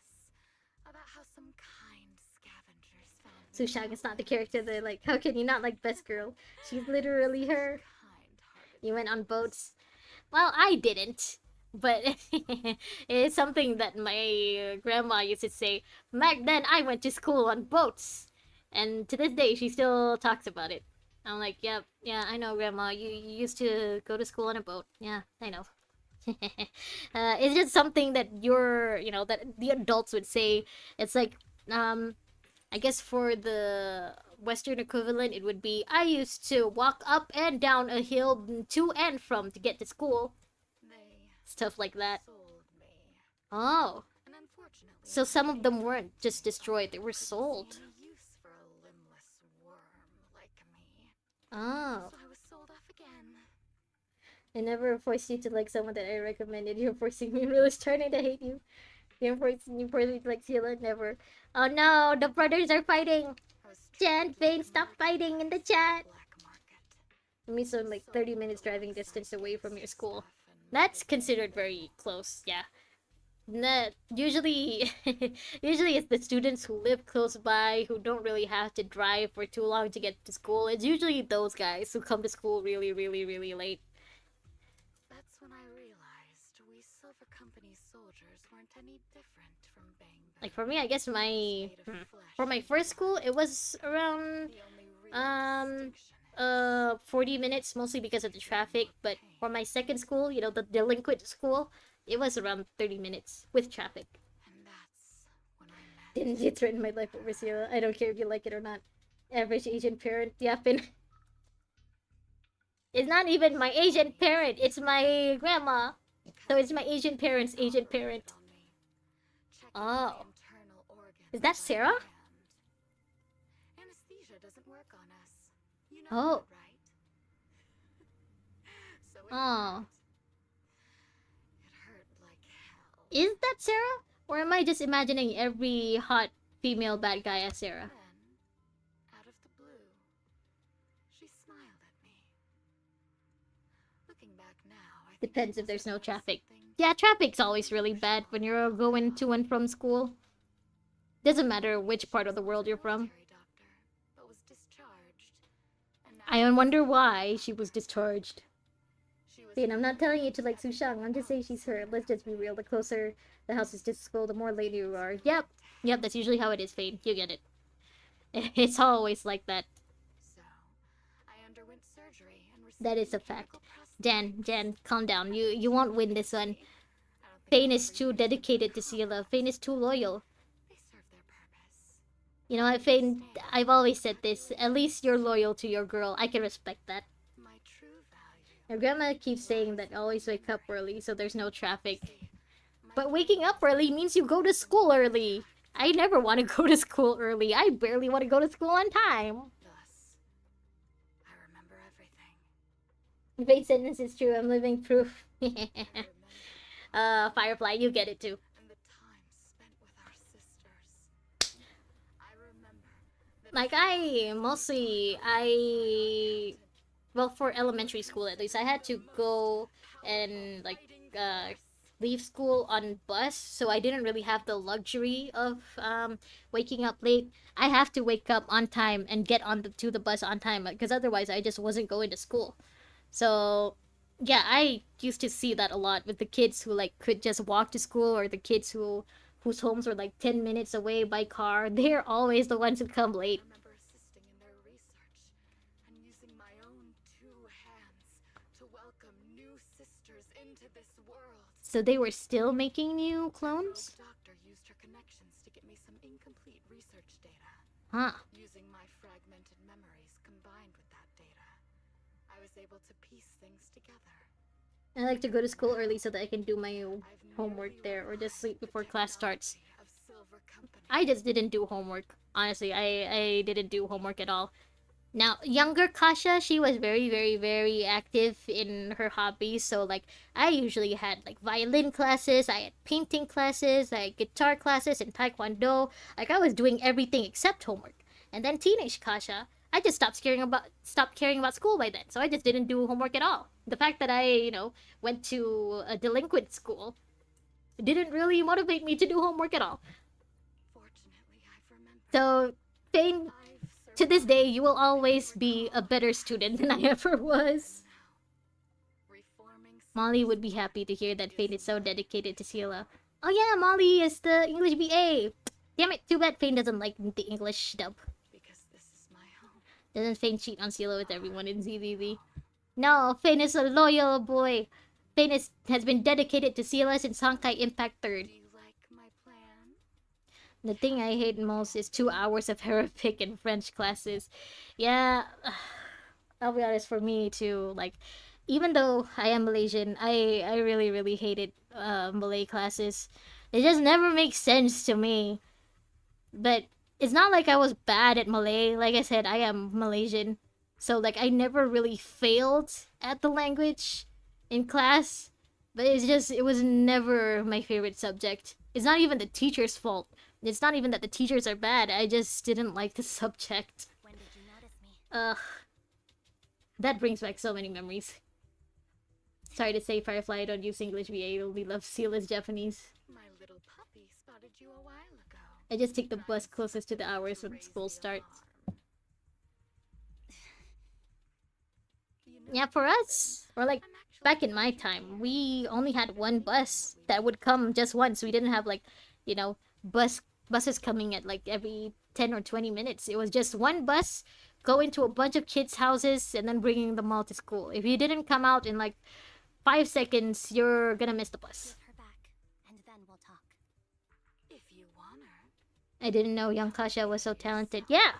[SPEAKER 6] About how some kind scavengers found me
[SPEAKER 1] Sushang is not the character that, like, how can you not like Best Girl? She's literally her.
[SPEAKER 6] kind-hearted.
[SPEAKER 1] You went on boats. Well, I didn't. But it's something that my grandma used to say. Back then, I went to school on boats. And to this day, she still talks about it. I'm like, yep, yeah, I know, Grandma. You used to go to school on a boat. Yeah, I know. It's just something that that the adults would say. It's like, I guess for the Western equivalent, it would be, I used to walk up and down a hill to and from to get to school.
[SPEAKER 6] They
[SPEAKER 1] Stuff like that.
[SPEAKER 6] sold me.
[SPEAKER 1] Oh,
[SPEAKER 6] And unfortunately,
[SPEAKER 1] so some of
[SPEAKER 6] I
[SPEAKER 1] them weren't just destroyed, they were
[SPEAKER 6] couldn't see
[SPEAKER 1] sold.
[SPEAKER 6] any use for a limbless worm like me.
[SPEAKER 1] Oh.
[SPEAKER 6] So I was sold off again.
[SPEAKER 1] I never forced you to like someone that I recommended. You're forcing me. I'm really starting to hate you. You're forcing me to like Sheila. Never. Oh no, the brothers are fighting.
[SPEAKER 6] I was
[SPEAKER 1] Jan,
[SPEAKER 6] treated like
[SPEAKER 1] Vane,
[SPEAKER 6] a
[SPEAKER 1] stop fighting in the
[SPEAKER 6] merchandise
[SPEAKER 1] chat.
[SPEAKER 6] black market.
[SPEAKER 1] Me so like 30 minutes driving distance away from your school. That's considered very close. Yeah. Usually, usually it's the students who live close by who don't really have to drive for too long to get to school. It's usually those guys who come to school really, really, really late.
[SPEAKER 6] That's when I realized we Silver Company soldiers weren't any different from Bang Bang.
[SPEAKER 1] Like for me, I guess my
[SPEAKER 6] Made of flesh
[SPEAKER 1] for my
[SPEAKER 6] and
[SPEAKER 1] first school,
[SPEAKER 6] blood.
[SPEAKER 1] it was around
[SPEAKER 6] The only real distinction is
[SPEAKER 1] 40 minutes, mostly because of the traffic. But for my second school, the delinquent school, it was around 30 minutes with traffic.
[SPEAKER 6] and that's when I met
[SPEAKER 1] Didn't you threaten my life over Sierra? I don't care if you like it or not. Average Asian parent, yapping. It's not even my Asian parent, it's my grandma. So it's my Asian parent's Asian parent.
[SPEAKER 6] on me. Checking
[SPEAKER 1] Oh.
[SPEAKER 6] my internal organs
[SPEAKER 1] Is that
[SPEAKER 6] by
[SPEAKER 1] Sarah?
[SPEAKER 6] hand. Anesthesia doesn't work on us. You know
[SPEAKER 1] Oh.
[SPEAKER 6] that, right? So it
[SPEAKER 1] Oh.
[SPEAKER 6] hurt. It hurt like hell.
[SPEAKER 1] Is that Sarah? Or am I just imagining every hot female bad guy as Sarah?
[SPEAKER 6] Then, out of the blue, she smiled at me. Looking back now, I think
[SPEAKER 1] Depends
[SPEAKER 6] she
[SPEAKER 1] if there's
[SPEAKER 6] must have
[SPEAKER 1] no
[SPEAKER 6] noticed
[SPEAKER 1] traffic.
[SPEAKER 6] something
[SPEAKER 1] Yeah, traffic's always really bad when you're going to and from school. Doesn't matter which part of the world you're from.
[SPEAKER 6] military doctor, but was discharged. And now
[SPEAKER 1] I wonder why she was discharged.
[SPEAKER 6] she was
[SPEAKER 1] Fane, I'm not telling you to like Sushang, I'm just saying she's her. Let's just be real, the closer the house is to school, the more late you are. Yep, that's usually how it is, Fane. You get it. It's always like that.
[SPEAKER 6] So, I underwent surgery and received
[SPEAKER 1] That is a
[SPEAKER 6] mechanical
[SPEAKER 1] fact.
[SPEAKER 6] prosthesis.
[SPEAKER 1] Jan, calm down. You won't win this one.
[SPEAKER 6] I don't think
[SPEAKER 1] Fane
[SPEAKER 6] I'll
[SPEAKER 1] is
[SPEAKER 6] ever
[SPEAKER 1] too
[SPEAKER 6] use them
[SPEAKER 1] dedicated to
[SPEAKER 6] at
[SPEAKER 1] Sela.
[SPEAKER 6] all.
[SPEAKER 1] Fane is too loyal.
[SPEAKER 6] They serve their purpose.
[SPEAKER 1] You know what, Fane? I've always said this. At least you're loyal to your girl. I can respect that.
[SPEAKER 6] My true value.
[SPEAKER 1] Your grandma keeps saying that always wake up early so there's no traffic.
[SPEAKER 6] See, my
[SPEAKER 1] But waking up early means you go to school early. I never want to go to school early. I barely want to go to school on time.
[SPEAKER 6] Thus, I remember everything.
[SPEAKER 1] Fate's sentence is true. I'm living proof.
[SPEAKER 6] I remember
[SPEAKER 1] Firefly, you get it too.
[SPEAKER 6] and the time spent with our sisters. I remember that
[SPEAKER 1] Like well, for elementary school at least, I had to go and like leave school on bus, so I didn't really have the luxury of waking up late. I have to wake up on time and get on to the bus on time because otherwise I just wasn't going to school. So yeah, I used to see that a lot with the kids who like could just walk to school, or the kids whose homes were like 10 minutes away by car. They're always the ones who come late.
[SPEAKER 6] I remember assisting in their research and using my own two hands to welcome new sisters into this world.
[SPEAKER 1] So they were still making new
[SPEAKER 6] The
[SPEAKER 1] clones?
[SPEAKER 6] rogue doctor used her connections to get me some incomplete research data.
[SPEAKER 1] Huh.
[SPEAKER 6] Using my fragmented memories combined with that data, I was able to piece things together.
[SPEAKER 1] I like to go to school early so that I can do my
[SPEAKER 6] I've
[SPEAKER 1] homework
[SPEAKER 6] nearly
[SPEAKER 1] there or just sleep
[SPEAKER 6] arrived at
[SPEAKER 1] before class starts.
[SPEAKER 6] technology of Silver Company.
[SPEAKER 1] I just didn't do homework. Honestly, I didn't do homework at all. Now, younger Kasha, she was very, very, very active in her hobbies. So, like, I usually had, like, violin classes, I had painting classes, I had guitar classes, and taekwondo. Like, I was doing everything except homework. And then teenage Kasha, I just stopped caring about school by then. So I just didn't do homework at all. The fact that I, went to a delinquent school didn't really motivate me to do homework at all.
[SPEAKER 6] Fortunately, I've remembered.
[SPEAKER 1] So, Fane,
[SPEAKER 6] I've
[SPEAKER 1] to this day,
[SPEAKER 6] survived
[SPEAKER 1] you will
[SPEAKER 6] and
[SPEAKER 1] always be a
[SPEAKER 6] recalled
[SPEAKER 1] better student than I ever was.
[SPEAKER 6] now. Reforming
[SPEAKER 1] Molly would be happy to hear that Fane is so dedicated to Sila. Oh yeah, Molly is the English BA. Damn it, too bad Fane doesn't like the English dub.
[SPEAKER 6] because this is my home.
[SPEAKER 1] Doesn't Fane cheat on Sila with everyone in ZZZ? No, Fane is a loyal boy. Fane has been dedicated to Sila since Honkai Impact 3rd.
[SPEAKER 6] Do you like my plan?
[SPEAKER 1] The thing I hate most is 2 hours of Arabic and French classes. Yeah, I'll be honest, for me too. Like, even though I am Malaysian, I really, really hated Malay classes. It just never makes sense to me. But it's not like I was bad at Malay. Like I said, I am Malaysian. So, like, I never really failed at the language in class. But it was never my favorite subject. It's not even the teacher's fault. It's not even that the teachers are bad. I just didn't like the subject.
[SPEAKER 3] When did you notice me?
[SPEAKER 1] Ugh. That brings back so many memories. Sorry to say, Firefly, I don't use English VA. I only love Sila's Japanese.
[SPEAKER 6] My little puppy spotted you a while ago.
[SPEAKER 1] I just take the bus closest to the hours when school starts.
[SPEAKER 6] You know,
[SPEAKER 1] Yeah, for us, or like
[SPEAKER 6] I'm actually
[SPEAKER 1] back in my time, we only had one bus that would come just once. We didn't have like, buses coming at like every 10 or 20 minutes. It was just one bus going to a bunch of kids' houses and then bringing them all to school. If you didn't come out in like 5 seconds, you're gonna miss the bus.
[SPEAKER 3] Give her back, and then we'll talk.
[SPEAKER 6] if you want her.
[SPEAKER 1] I didn't know young Kasha was so talented. Yeah,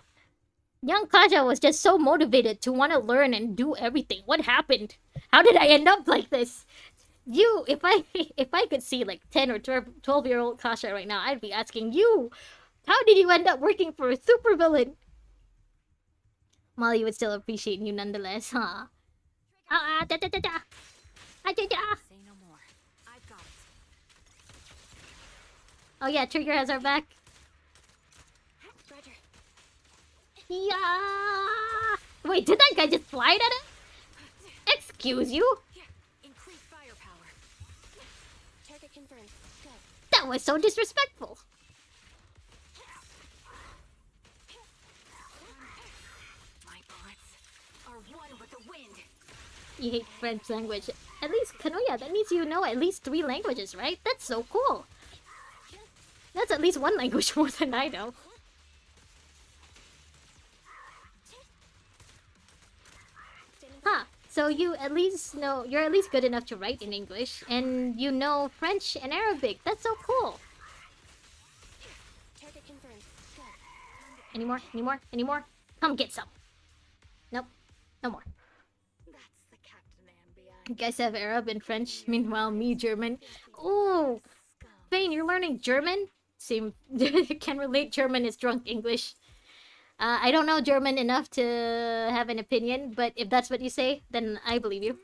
[SPEAKER 1] young Kasha was just so motivated to want to learn and do everything. What happened? How did I end up like this? If I could see like 10 or 12-year-old Kasha right now, I'd be asking you, how did you end up working for a supervillain? Molly would still appreciate you nonetheless, huh? Da da da da. Ah, da, da.
[SPEAKER 4] Say no more. I've got it.
[SPEAKER 1] Oh yeah, Trigger has our back.
[SPEAKER 3] Roger.
[SPEAKER 1] Yeah. Wait, did that guy just fly at him? Excuse you?
[SPEAKER 4] Here, increase firepower.
[SPEAKER 3] Target confirmed. Good.
[SPEAKER 1] That was so disrespectful.
[SPEAKER 4] My bullets are one with the wind.
[SPEAKER 1] You hate French language. At least, Kanoya, that means you know at least 3 languages, right? That's so cool. That's at least 1 language more than I know. Huh. So you're at least good enough to write in English, and you know French and Arabic. That's so cool.
[SPEAKER 3] Target confirmed. Good.
[SPEAKER 1] Any more? Any more? Any more? Come get some. Nope. No more.
[SPEAKER 6] That's the Captain Ambi
[SPEAKER 1] You guys have Arab and French, meanwhile me German. Ooh, Vane, you're learning German? seem can relate. German is drunk English. I don't know German enough to have an opinion, but if that's what you say, then I believe you.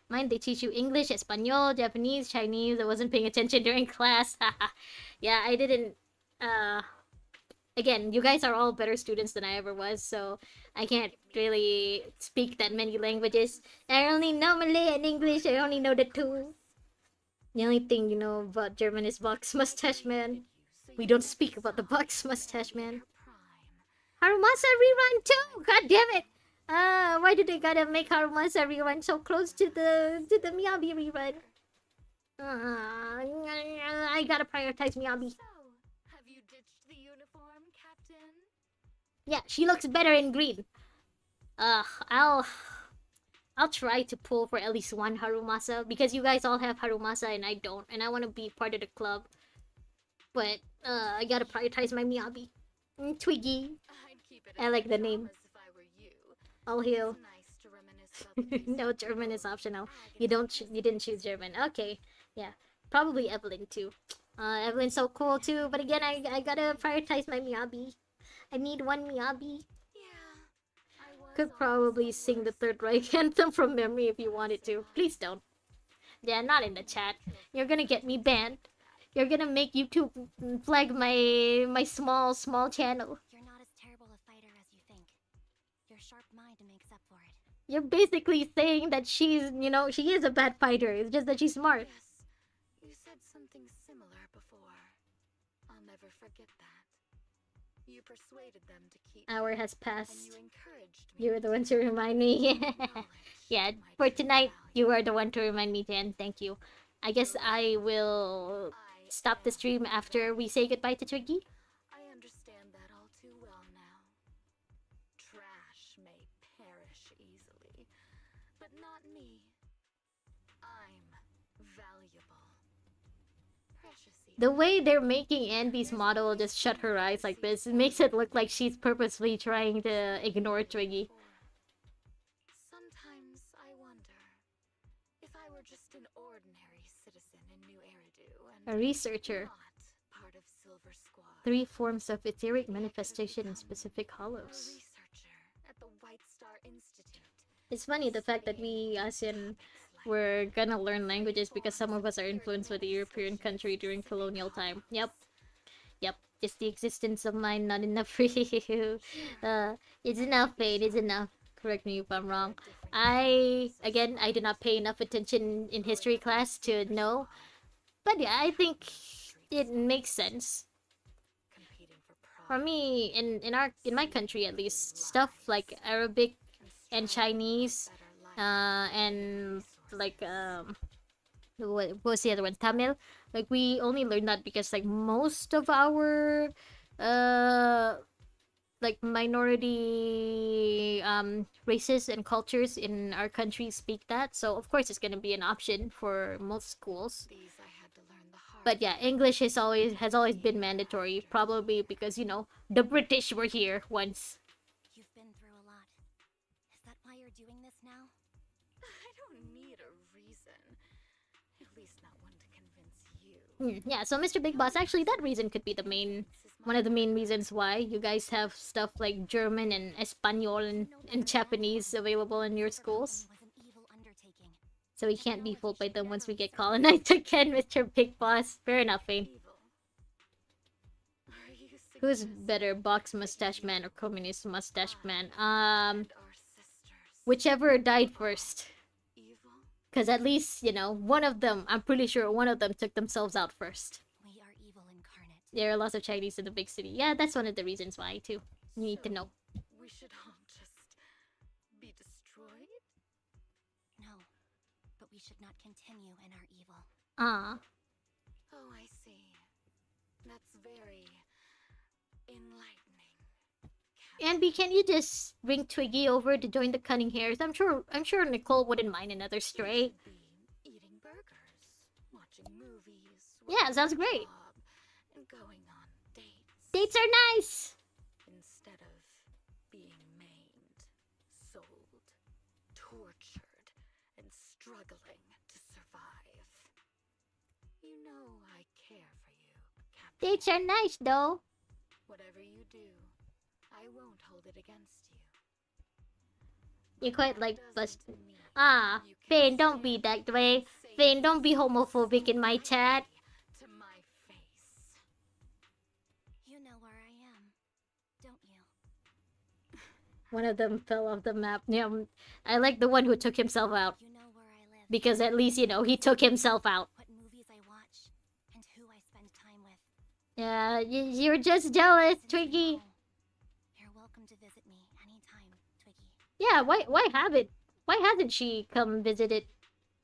[SPEAKER 1] Mine, they teach you English, Espanol, Japanese, Chinese. I wasn't paying attention during class. Yeah, I didn't. Uh, Again, you guys are all better students than I ever was, so I can't really speak that many languages. I only know Malay and English. I only know the two. The only thing you know about German is Box Mustache Man. We don't speak about the Box Mustache Man. Harumasa rerun too. God damn it! Why did they gotta make Harumasa rerun so close to the Miyabi rerun? I gotta prioritize Miyabi.
[SPEAKER 6] So, have you ditched the uniform, Captain?
[SPEAKER 1] Yeah, she looks better in green. I'll try to pull for at least one Harumasa because you guys all have Harumasa and I don't, and I want to be part of the club. But I gotta prioritize my Miyabi. Twiggy.
[SPEAKER 6] I'd keep it
[SPEAKER 1] I like the name.
[SPEAKER 6] as if I were you.
[SPEAKER 1] All heal.
[SPEAKER 6] It's nice to reminisce about the
[SPEAKER 1] No, German is optional. You didn't choose German. Okay, yeah, probably Evelyn too. Evelyn's so cool too. But again, I gotta prioritize my Miyabi. I need one Miyabi.
[SPEAKER 6] Yeah, I was
[SPEAKER 1] Could probably sing the Third Reich anthem from memory if you wanted to. Please don't. Yeah, not in the chat. You're gonna get me banned. You're gonna make YouTube flag my small channel.
[SPEAKER 3] You're not as terrible a fighter as you think. Your sharp mind makes up for it.
[SPEAKER 1] You're basically saying that she's, she is a bad fighter. It's just that she's smart.
[SPEAKER 6] Yes, you said something similar before. I'll never forget that. You persuaded them to keep
[SPEAKER 1] Hour has
[SPEAKER 6] and
[SPEAKER 1] passed.
[SPEAKER 6] you encouraged me.
[SPEAKER 1] You were the one to remind me. Yeah, for tonight, you are the one to remind me, Jen. Thank you. I guess I will stop the stream after we say goodbye to Twiggy.
[SPEAKER 6] I understand that all too well now. Trash may perish easily, but not me. I'm valuable. Precious even.
[SPEAKER 1] The way they're making Andy's model just shut her eyes like this, it makes it look like she's purposely trying to ignore Twiggy.
[SPEAKER 6] Sometimes I wonder if I were just an ordinary citizen in New Eridu and
[SPEAKER 1] A researcher.
[SPEAKER 6] not part of Silver Squad.
[SPEAKER 1] 3 forms of etheric manifestation in specific
[SPEAKER 6] A
[SPEAKER 1] hollows.
[SPEAKER 6] researcher at the White Star Institute.
[SPEAKER 1] It's funny the fact that we, as in, we're gonna learn languages because some of us are influenced by the European country during colonial time. Yep. Just the existence of mine not enough for you. It's enough, Fade. It's enough. Correct me if I'm wrong. I did not pay enough attention in history class to know. But yeah, I think it makes sense.
[SPEAKER 6] Competing for
[SPEAKER 1] For me, in my country at least, stuff like Arabic and Chinese, and like what was the other one? Tamil. Like we only learned that because like most of our like minority races and cultures in our country speak that. So of course it's gonna be an option for most schools.
[SPEAKER 6] these I had to learn the hard
[SPEAKER 1] But yeah, English has always been mandatory, probably because the British were here once.
[SPEAKER 3] You've been through a lot. Is that why you're doing this now?
[SPEAKER 6] I don't need a reason. At least not one to convince you.
[SPEAKER 1] Yeah, so Mr. Big Boss, actually that reason could be one of the main reasons why you guys have stuff like German and Espanol and Japanese available in your schools.
[SPEAKER 3] Was an evil undertaking.
[SPEAKER 1] So we can't be fooled by them once we get colonized again, Mr. Big Boss. Fair enough, Fane.
[SPEAKER 6] Evil. Are you
[SPEAKER 1] Who's
[SPEAKER 6] suggesting
[SPEAKER 1] better, Box Mustache Man or Communist Mustache Man?
[SPEAKER 6] our sisters
[SPEAKER 1] Whichever died first.
[SPEAKER 6] evil?
[SPEAKER 1] Because at least, one of them, I'm pretty sure one of them took themselves out first.
[SPEAKER 3] We are evil incarnate.
[SPEAKER 1] There are lots of Chinese in the big city. Yeah, that's one of the reasons why, too. You need to know.
[SPEAKER 6] We should all just be destroyed?
[SPEAKER 3] No, but we should not continue in our evil.
[SPEAKER 1] Ah.
[SPEAKER 6] Oh, I see. That's very enlightening.
[SPEAKER 1] Anby, can you just bring Twiggy over to join the Cunning Hares? I'm sure Nicole wouldn't mind another stray.
[SPEAKER 6] We should be eating burgers, watching movies.
[SPEAKER 1] Yeah,
[SPEAKER 6] working
[SPEAKER 1] sounds
[SPEAKER 6] a
[SPEAKER 1] great.
[SPEAKER 6] job, and going on dates.
[SPEAKER 1] Dates are nice!
[SPEAKER 6] Instead of being maimed, sold, tortured, and struggling to survive. You know I care for you, Captain.
[SPEAKER 1] Dates are nice, though.
[SPEAKER 6] Whatever you do, I won't hold it against you.
[SPEAKER 1] You quite
[SPEAKER 6] That
[SPEAKER 1] like
[SPEAKER 6] doesn't
[SPEAKER 1] busted.
[SPEAKER 6] mean
[SPEAKER 1] Ah,
[SPEAKER 6] you can
[SPEAKER 1] Fane, don't be
[SPEAKER 6] stand
[SPEAKER 1] that way.
[SPEAKER 6] and say
[SPEAKER 1] Fane, don't be
[SPEAKER 6] something
[SPEAKER 1] homophobic
[SPEAKER 6] so
[SPEAKER 1] in my chat.
[SPEAKER 6] lightly to my face.
[SPEAKER 3] You know where I am, don't you?
[SPEAKER 1] One of them fell off the map. Yeah, I like the one who took himself out.
[SPEAKER 3] You know where I live.
[SPEAKER 1] Because at least, you know, he took himself out.
[SPEAKER 3] What movies I watch, and who I spend time with.
[SPEAKER 1] Yeah, you're just jealous,
[SPEAKER 3] Since you
[SPEAKER 1] Twiggy.
[SPEAKER 3] know, you're welcome to visit me anytime, Twiggy.
[SPEAKER 1] Yeah, why hasn't she come visited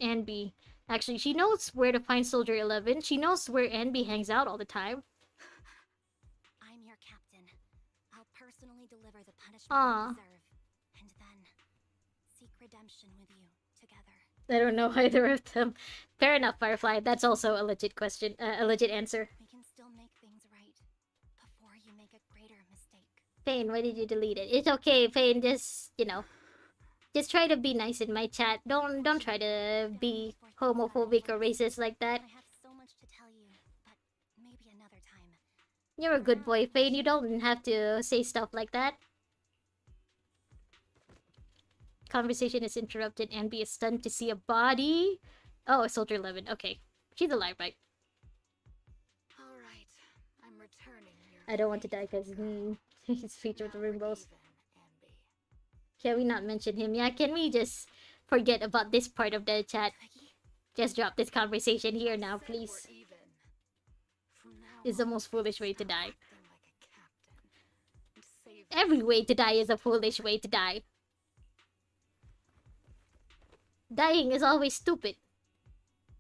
[SPEAKER 1] Anby? Actually, she knows where to find Soldier 11. She knows where Anby hangs out all the time.
[SPEAKER 3] I'm your captain. I'll personally deliver the punishment
[SPEAKER 1] Aw.
[SPEAKER 3] you deserve, and then seek redemption with you together.
[SPEAKER 1] I don't know either of them. Fair enough, Firefly. That's also a legit question, a legit answer.
[SPEAKER 3] We can still make things right before you make a greater mistake.
[SPEAKER 1] Fane, why did you delete it? It's okay, Fane. Just, you know, just try to be nice in my chat. Don't try to be homophobic or racist like that.
[SPEAKER 3] I have so much to tell you, but maybe another time.
[SPEAKER 1] You're a good boy, Fane. You don't have to say stuff like that. Conversation is interrupted. Anby is stunned to see a body. Oh, Soldier 11. Okay. She's alive, right?
[SPEAKER 6] All right, I'm returning your
[SPEAKER 1] I don't want to die because he's featured the rainbows. Can we not mention him? Yeah, can we just forget about this part of the chat?
[SPEAKER 3] Twiggy,
[SPEAKER 1] Just drop this conversation here now, please. It's the most foolish way to die. Every way to die is a foolish way to die. Dying is always stupid.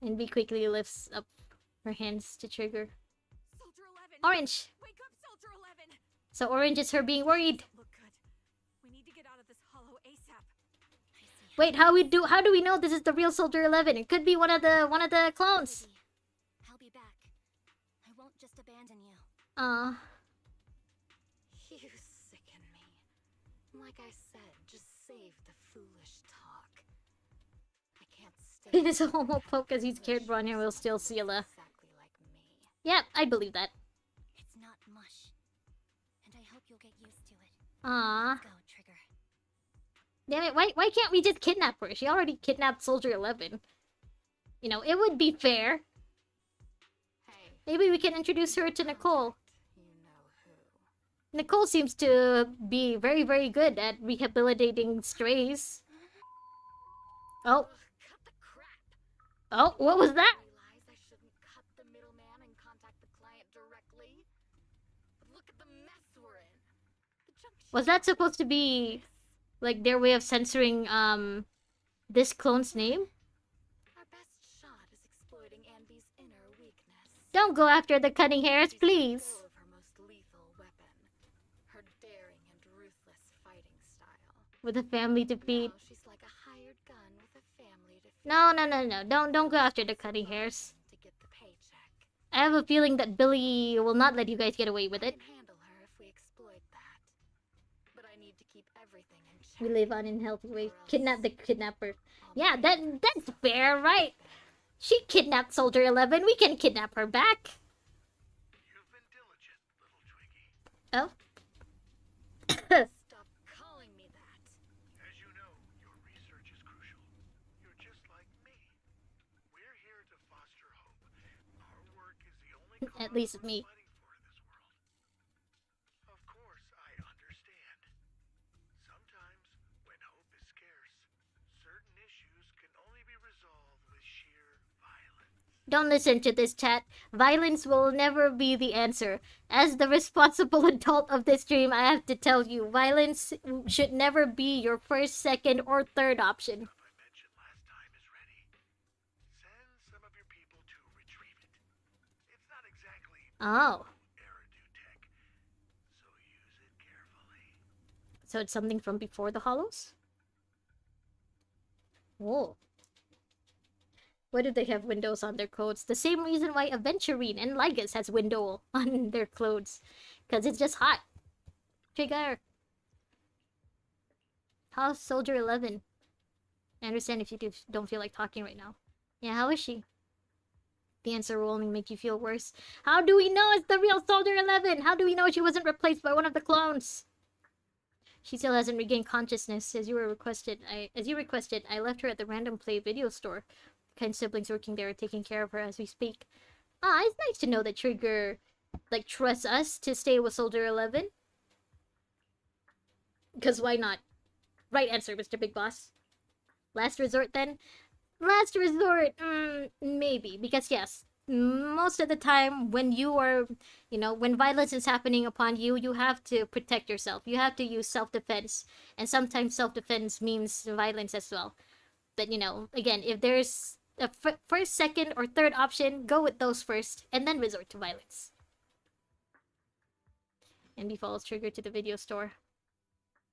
[SPEAKER 1] And B quickly lifts up her hands to trigger.
[SPEAKER 4] Soldier 11!
[SPEAKER 1] Orange!
[SPEAKER 4] Wake up, Soldier 11!
[SPEAKER 1] So Orange is her being worried.
[SPEAKER 4] Look good. We need to get out of this hollow ASAP.
[SPEAKER 3] I see.
[SPEAKER 1] Wait, how do we know this is the real Soldier 11? It could be one of the clones.
[SPEAKER 3] Twiggy, I'll be back. I won't just abandon you.
[SPEAKER 6] You sicken me. Like I said, just save the foolish talk. I can't stay.
[SPEAKER 1] It is a homophobe because he's scared Bronya will steal Sela.
[SPEAKER 6] Exactly like me.
[SPEAKER 1] Yeah, I believe that.
[SPEAKER 3] It's not mush. And I hope you'll get used to it.
[SPEAKER 1] Ah,
[SPEAKER 3] Go, Trigger.
[SPEAKER 1] damn it! Why can't we just kidnap her? She already kidnapped Soldier 11. You know, it would be fair.
[SPEAKER 6] Hey,
[SPEAKER 1] Maybe we can introduce her to Nicole.
[SPEAKER 6] you know who.
[SPEAKER 1] Nicole seems to be very, very good at rehabilitating strays. Oh,
[SPEAKER 6] Ugh, cut the crap.
[SPEAKER 1] oh, what was that?
[SPEAKER 6] Realize I shouldn't cut the middleman and contact the client directly. But look at the mess we're in. The junk
[SPEAKER 1] Was that supposed to be like their way of censoring this clone's name?
[SPEAKER 6] Our best shot is exploiting Anby's inner weakness.
[SPEAKER 1] Don't go after the cutting hairs,
[SPEAKER 6] She's let
[SPEAKER 1] please.
[SPEAKER 6] go of her most lethal weapon, her daring and ruthless fighting style.
[SPEAKER 1] With a family to feed.
[SPEAKER 6] Now she's like a hired gun with a family to feed.
[SPEAKER 1] No. Don't go after the cutting hairs.
[SPEAKER 6] To get the paycheck.
[SPEAKER 1] I have a feeling that Billy will not let you guys get away with
[SPEAKER 6] I
[SPEAKER 1] it.
[SPEAKER 6] can handle her if we exploit that. But I need to keep everything in check.
[SPEAKER 1] We live on unhealthy way. Kidnap the kidnapper. Yeah, that's fair, right? She kidnapped Soldier 11. We can kidnap her back.
[SPEAKER 5] You've been diligent, little Twiggy.
[SPEAKER 1] Oh.
[SPEAKER 6] Stop calling me that.
[SPEAKER 5] As you know, your research is crucial. You're just like me. We're here to foster hope. Our work is the only
[SPEAKER 1] At
[SPEAKER 5] cause
[SPEAKER 1] least
[SPEAKER 5] we're
[SPEAKER 1] me.
[SPEAKER 5] fighting for in this world. Of course, I understand. Sometimes, when hope is scarce, certain issues can only be resolved with sheer violence.
[SPEAKER 1] Don't listen to this chat. Violence will never be the answer. As the responsible adult of this stream, I have to tell you, violence should never be your first, second, or third option.
[SPEAKER 5] Stuff I mentioned last time is ready. Send some of your people to retrieve it. It's not exactly
[SPEAKER 1] Oh,
[SPEAKER 5] Eridu tech, so use it carefully.
[SPEAKER 1] so it's something from before the Hollows? Oh. Why do they have windows on their clothes? The same reason why Aventurine and Lygus has window on their clothes. Because it's just hot. Trigger. How's Soldier 11? I understand if you don't feel like talking right now. Yeah, how is she? The answer will only make you feel worse. How do we know it's the real Soldier 11? How do we know she wasn't replaced by one of the clones? She still hasn't regained consciousness, as you requested. I left her at the Random Play video store. Kind siblings working there are taking care of her as we speak. Ah, it's nice to know that Trigger, like, trusts us to stay with Soldier 11. Because why not? Right answer, Mr. Big Boss. Last resort, then? Last resort, maybe. Because, yes, most of the time when you are, when violence is happening upon you, you have to protect yourself. You have to use self-defense. And sometimes self-defense means violence as well. But, again, if there's a first, second, or third option, go with those first, and then resort to violence. Andy follows Trigger to the video store.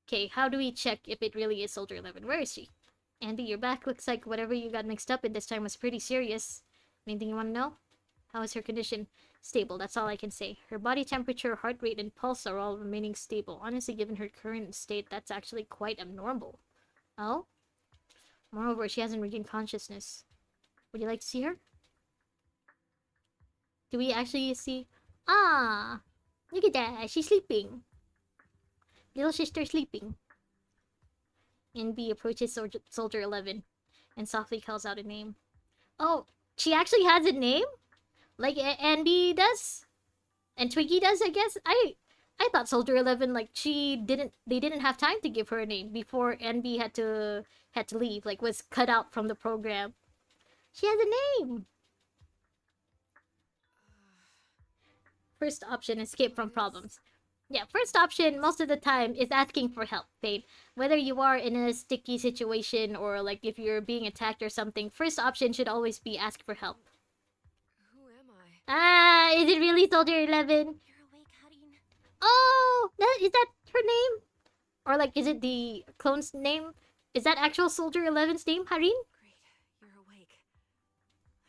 [SPEAKER 1] Okay, how do we check if it really is Soldier 11? Where is she? Andy, your back looks like whatever you got mixed up in this time was pretty serious. Anything you want to know? How is her condition? Stable, that's all I can say. Her body temperature, heart rate, and pulse are all remaining stable. Honestly, given her current state, that's actually quite abnormal. Oh? Moreover, she hasn't regained consciousness. Would you like to see her? Do we actually see... Ah! Look at that, she's sleeping. Little sister sleeping. NB approaches Soldier 11 and softly calls out a name. Oh, she actually has a name? Like Andy does? And Twiggy does, I guess? I thought Soldier 11, like, they didn't have time to give her a name before NB had to leave, like, was cut out from the program. She has a name! First option, escape from problems. Yeah, first option, most of the time, is asking for help, Fade. Whether you are in a sticky situation or, like, if you're being attacked or something, first option should always be ask for help.
[SPEAKER 6] Who am I?
[SPEAKER 1] Ah, is it really Soldier 11?
[SPEAKER 3] You're awake, Harin.
[SPEAKER 1] Oh, is that her name? Or, like, is it the clone's name? Is that actual Soldier 11's name, Harin?
[SPEAKER 4] Great, you're awake.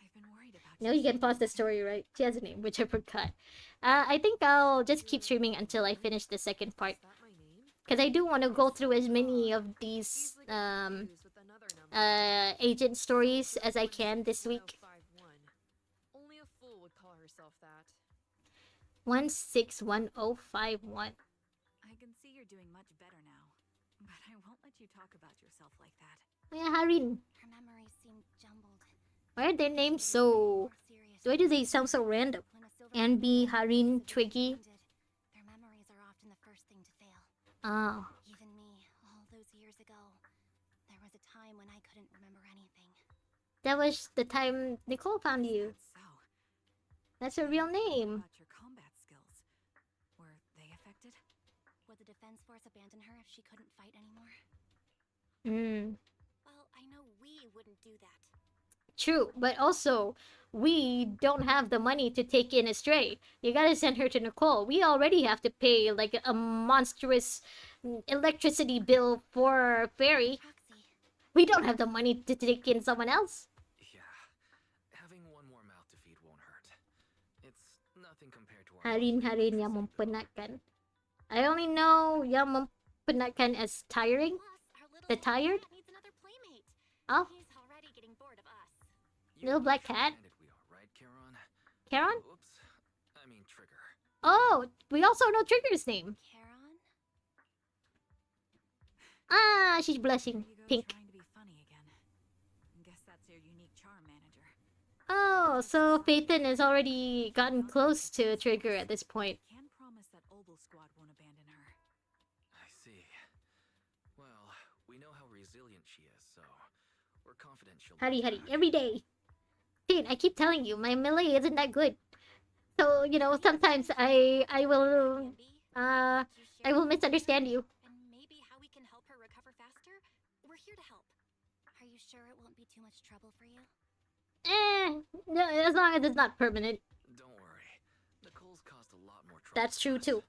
[SPEAKER 4] I've been worried about
[SPEAKER 1] No, you can pause the story, right? She has a name, which I forgot. I think I'll just keep streaming until I finish the second part. Because I do want to go through as many of these agent stories as I can this week.
[SPEAKER 6] Only a fool would call herself that.
[SPEAKER 1] 161051.
[SPEAKER 4] I can see you're doing much better now. But I won't let you talk about yourself like that.
[SPEAKER 1] Oh yeah, Harin.
[SPEAKER 3] Her memories seem jumbled.
[SPEAKER 1] Why are their names so... Why do they sound so random? Anby, Harin, Twiggy.
[SPEAKER 3] Their memories are often the first thing to fail.
[SPEAKER 1] Ah.
[SPEAKER 3] Even me, all those years ago, there was a time when I couldn't remember anything.
[SPEAKER 1] That was the time Nicole found you.
[SPEAKER 4] So,
[SPEAKER 1] That's her real
[SPEAKER 4] what
[SPEAKER 1] name.
[SPEAKER 4] about your combat skills? Were they affected?
[SPEAKER 3] Would the defense force abandon her if she couldn't fight anymore?
[SPEAKER 1] Hmm.
[SPEAKER 3] Well, I know we wouldn't do that.
[SPEAKER 1] True, but also, we don't have the money to take in a stray. You gotta send her to Nicole. We already have to pay, like, a monstrous electricity bill for Fairy.
[SPEAKER 3] Proxy,
[SPEAKER 1] We don't have the money to take in someone else.
[SPEAKER 2] Yeah, having one more mouth to feed won't hurt. It's nothing compared to our
[SPEAKER 1] Harin yang mempenatkan. I only know yang mempenatkan as tiring.
[SPEAKER 3] plus our little
[SPEAKER 1] The
[SPEAKER 3] black
[SPEAKER 1] tired?
[SPEAKER 3] cat needs another playmate.
[SPEAKER 1] Oh,
[SPEAKER 3] He's already getting bored of us.
[SPEAKER 1] little black cat.
[SPEAKER 2] We are, right, Charon?
[SPEAKER 1] Charon?
[SPEAKER 2] Oops. I mean Trigger.
[SPEAKER 1] Oh, we also know Trigger's name.
[SPEAKER 3] Charon?
[SPEAKER 1] Ah, she's blushing.
[SPEAKER 4] There you go,
[SPEAKER 1] Pink.
[SPEAKER 4] trying to be funny again. Guess that's your unique charm manager.
[SPEAKER 1] Oh, so Phaethon has already gotten close to Trigger at this point.
[SPEAKER 4] Can promise that Obel Squad won't abandon her.
[SPEAKER 2] I see. Well, we know how resilient she is, so we're confident she'll...
[SPEAKER 1] Hurry,
[SPEAKER 2] bounce
[SPEAKER 1] hurry,
[SPEAKER 2] back.
[SPEAKER 1] every day. Dude, I keep telling you, my melee isn't that good. So, sometimes I will,
[SPEAKER 3] Andy,
[SPEAKER 1] I will misunderstand you.
[SPEAKER 3] and maybe how we can help her recover faster? We're here to help. Are you sure it won't be too much trouble for you?
[SPEAKER 1] No, as long as it's not permanent.
[SPEAKER 2] Don't worry. Nicole's caused a lot more trouble.
[SPEAKER 1] That's true,
[SPEAKER 2] for us.
[SPEAKER 1] too.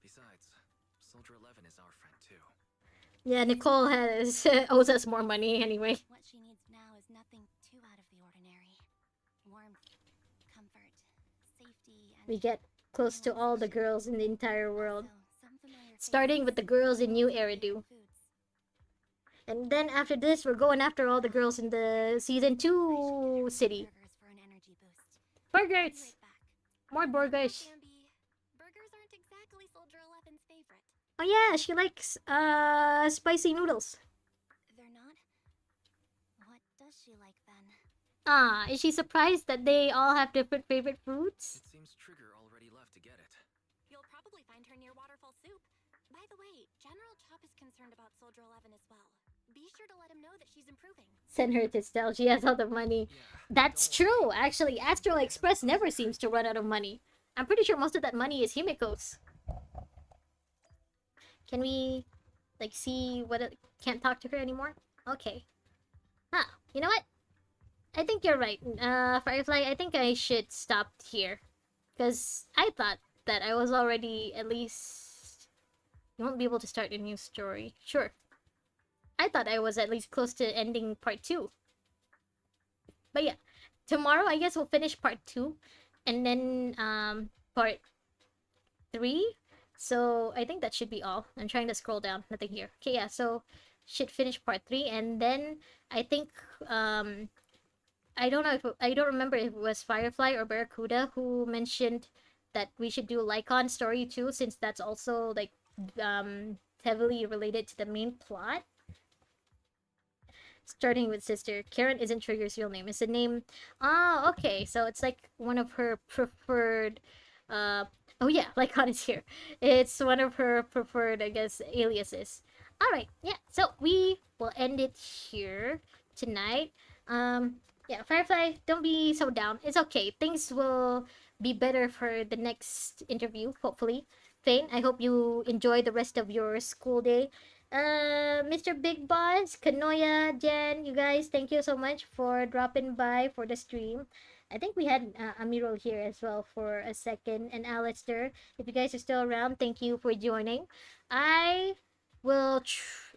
[SPEAKER 2] Besides, Soldier 11 is our friend, too.
[SPEAKER 1] Yeah, Nicole owes us more money anyway.
[SPEAKER 3] What she needs now is nothing too out of the ordinary. Warmth, comfort, safety, and
[SPEAKER 1] We get close to all the girls in the entire world.
[SPEAKER 3] also some familiar
[SPEAKER 1] Starting with the
[SPEAKER 3] faces
[SPEAKER 1] girls in New
[SPEAKER 3] and
[SPEAKER 1] Eridu.
[SPEAKER 3] foods.
[SPEAKER 1] And then after this, we're going after all the girls in the Season 2 city.
[SPEAKER 3] Burgers for an energy boost.
[SPEAKER 1] burgers!
[SPEAKER 3] Right back.
[SPEAKER 1] More burgers.
[SPEAKER 3] Bambi, burgers aren't exactly Soldier 11's favorite.
[SPEAKER 1] Oh yeah, she likes spicy noodles.
[SPEAKER 3] They're not? What does she like then?
[SPEAKER 1] Ah, is she surprised that they all have different favorite foods?
[SPEAKER 2] It seems Trigger already left to get it.
[SPEAKER 3] You'll probably find her near Waterfall Soup. By the way, General Chop is concerned about Soldier 11 as well. Be sure to let him know that she's improving.
[SPEAKER 1] Send her to Stell. She has all the money.
[SPEAKER 2] Yeah.
[SPEAKER 1] That's
[SPEAKER 2] don't worry.
[SPEAKER 1] true. Actually, Astral Express never seems to run out of money. I'm pretty sure most of that money is Himiko's. Can we, like, see what it... Can't talk to her anymore? Okay. Huh. You know what? I think you're right. Firefly, I think I should stop here. Because I thought that I was already at least... You won't be able to start a new story. Sure. I thought I was at least close to ending part 2. But yeah. Tomorrow, I guess we'll finish part 2. And then, part 3. So, I think that should be all. I'm trying to scroll down. Nothing here. Okay, yeah. So, should finish part 3. And then, I think, I don't know if... I don't remember if it was Firefly or Barracuda who mentioned that we should do Lycon story too, since that's also, like, heavily related to the main plot. Starting with sister. Karen isn't Trigger's real name. It's a name... Ah, okay. So it's like one of her preferred... Oh yeah, Lycon is here. It's one of her preferred, I guess, aliases. Alright, yeah. So we will end it here tonight. Yeah, Firefly, don't be so down. It's okay. Things will be better for the next interview, hopefully. Fane, I hope you enjoy the rest of your school day. Mr. Big Boss, Kanoya, Jen, you guys, thank you so much for dropping by for the stream. I think we had Amirul here as well for a second, and Alistair. If you guys are still around, thank you for joining. I will,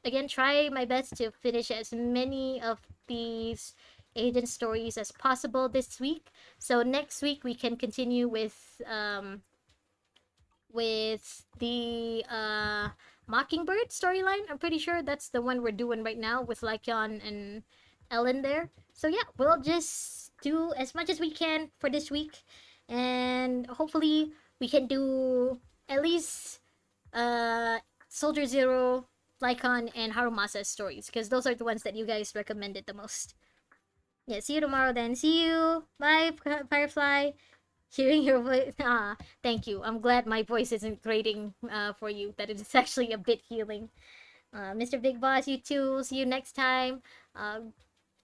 [SPEAKER 1] again, try my best to finish as many of these agent stories as possible this week. So next week we can continue with the Mockingbird storyline. I'm pretty sure that's the one we're doing right now with Lycion and Ellen there. So yeah, we'll just do as much as we can for this week, and hopefully we can do at least Soldier Zero, Lycon, and Harumasa's stories, because those are the ones that you guys recommended the most. Yeah, see you tomorrow then. See you. Bye, Firefly. Hearing your voice. Ah, thank you. I'm glad my voice isn't grating for you. That it is actually a bit healing. Mr. Big Boss, you too. See you next time.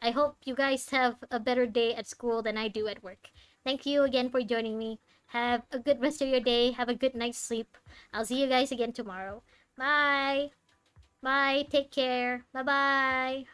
[SPEAKER 1] I hope you guys have a better day at school than I do at work. Thank you again for joining me. Have a good rest of your day. Have a good night's sleep. I'll see you guys again tomorrow. Bye. Bye. Take care. Bye-bye.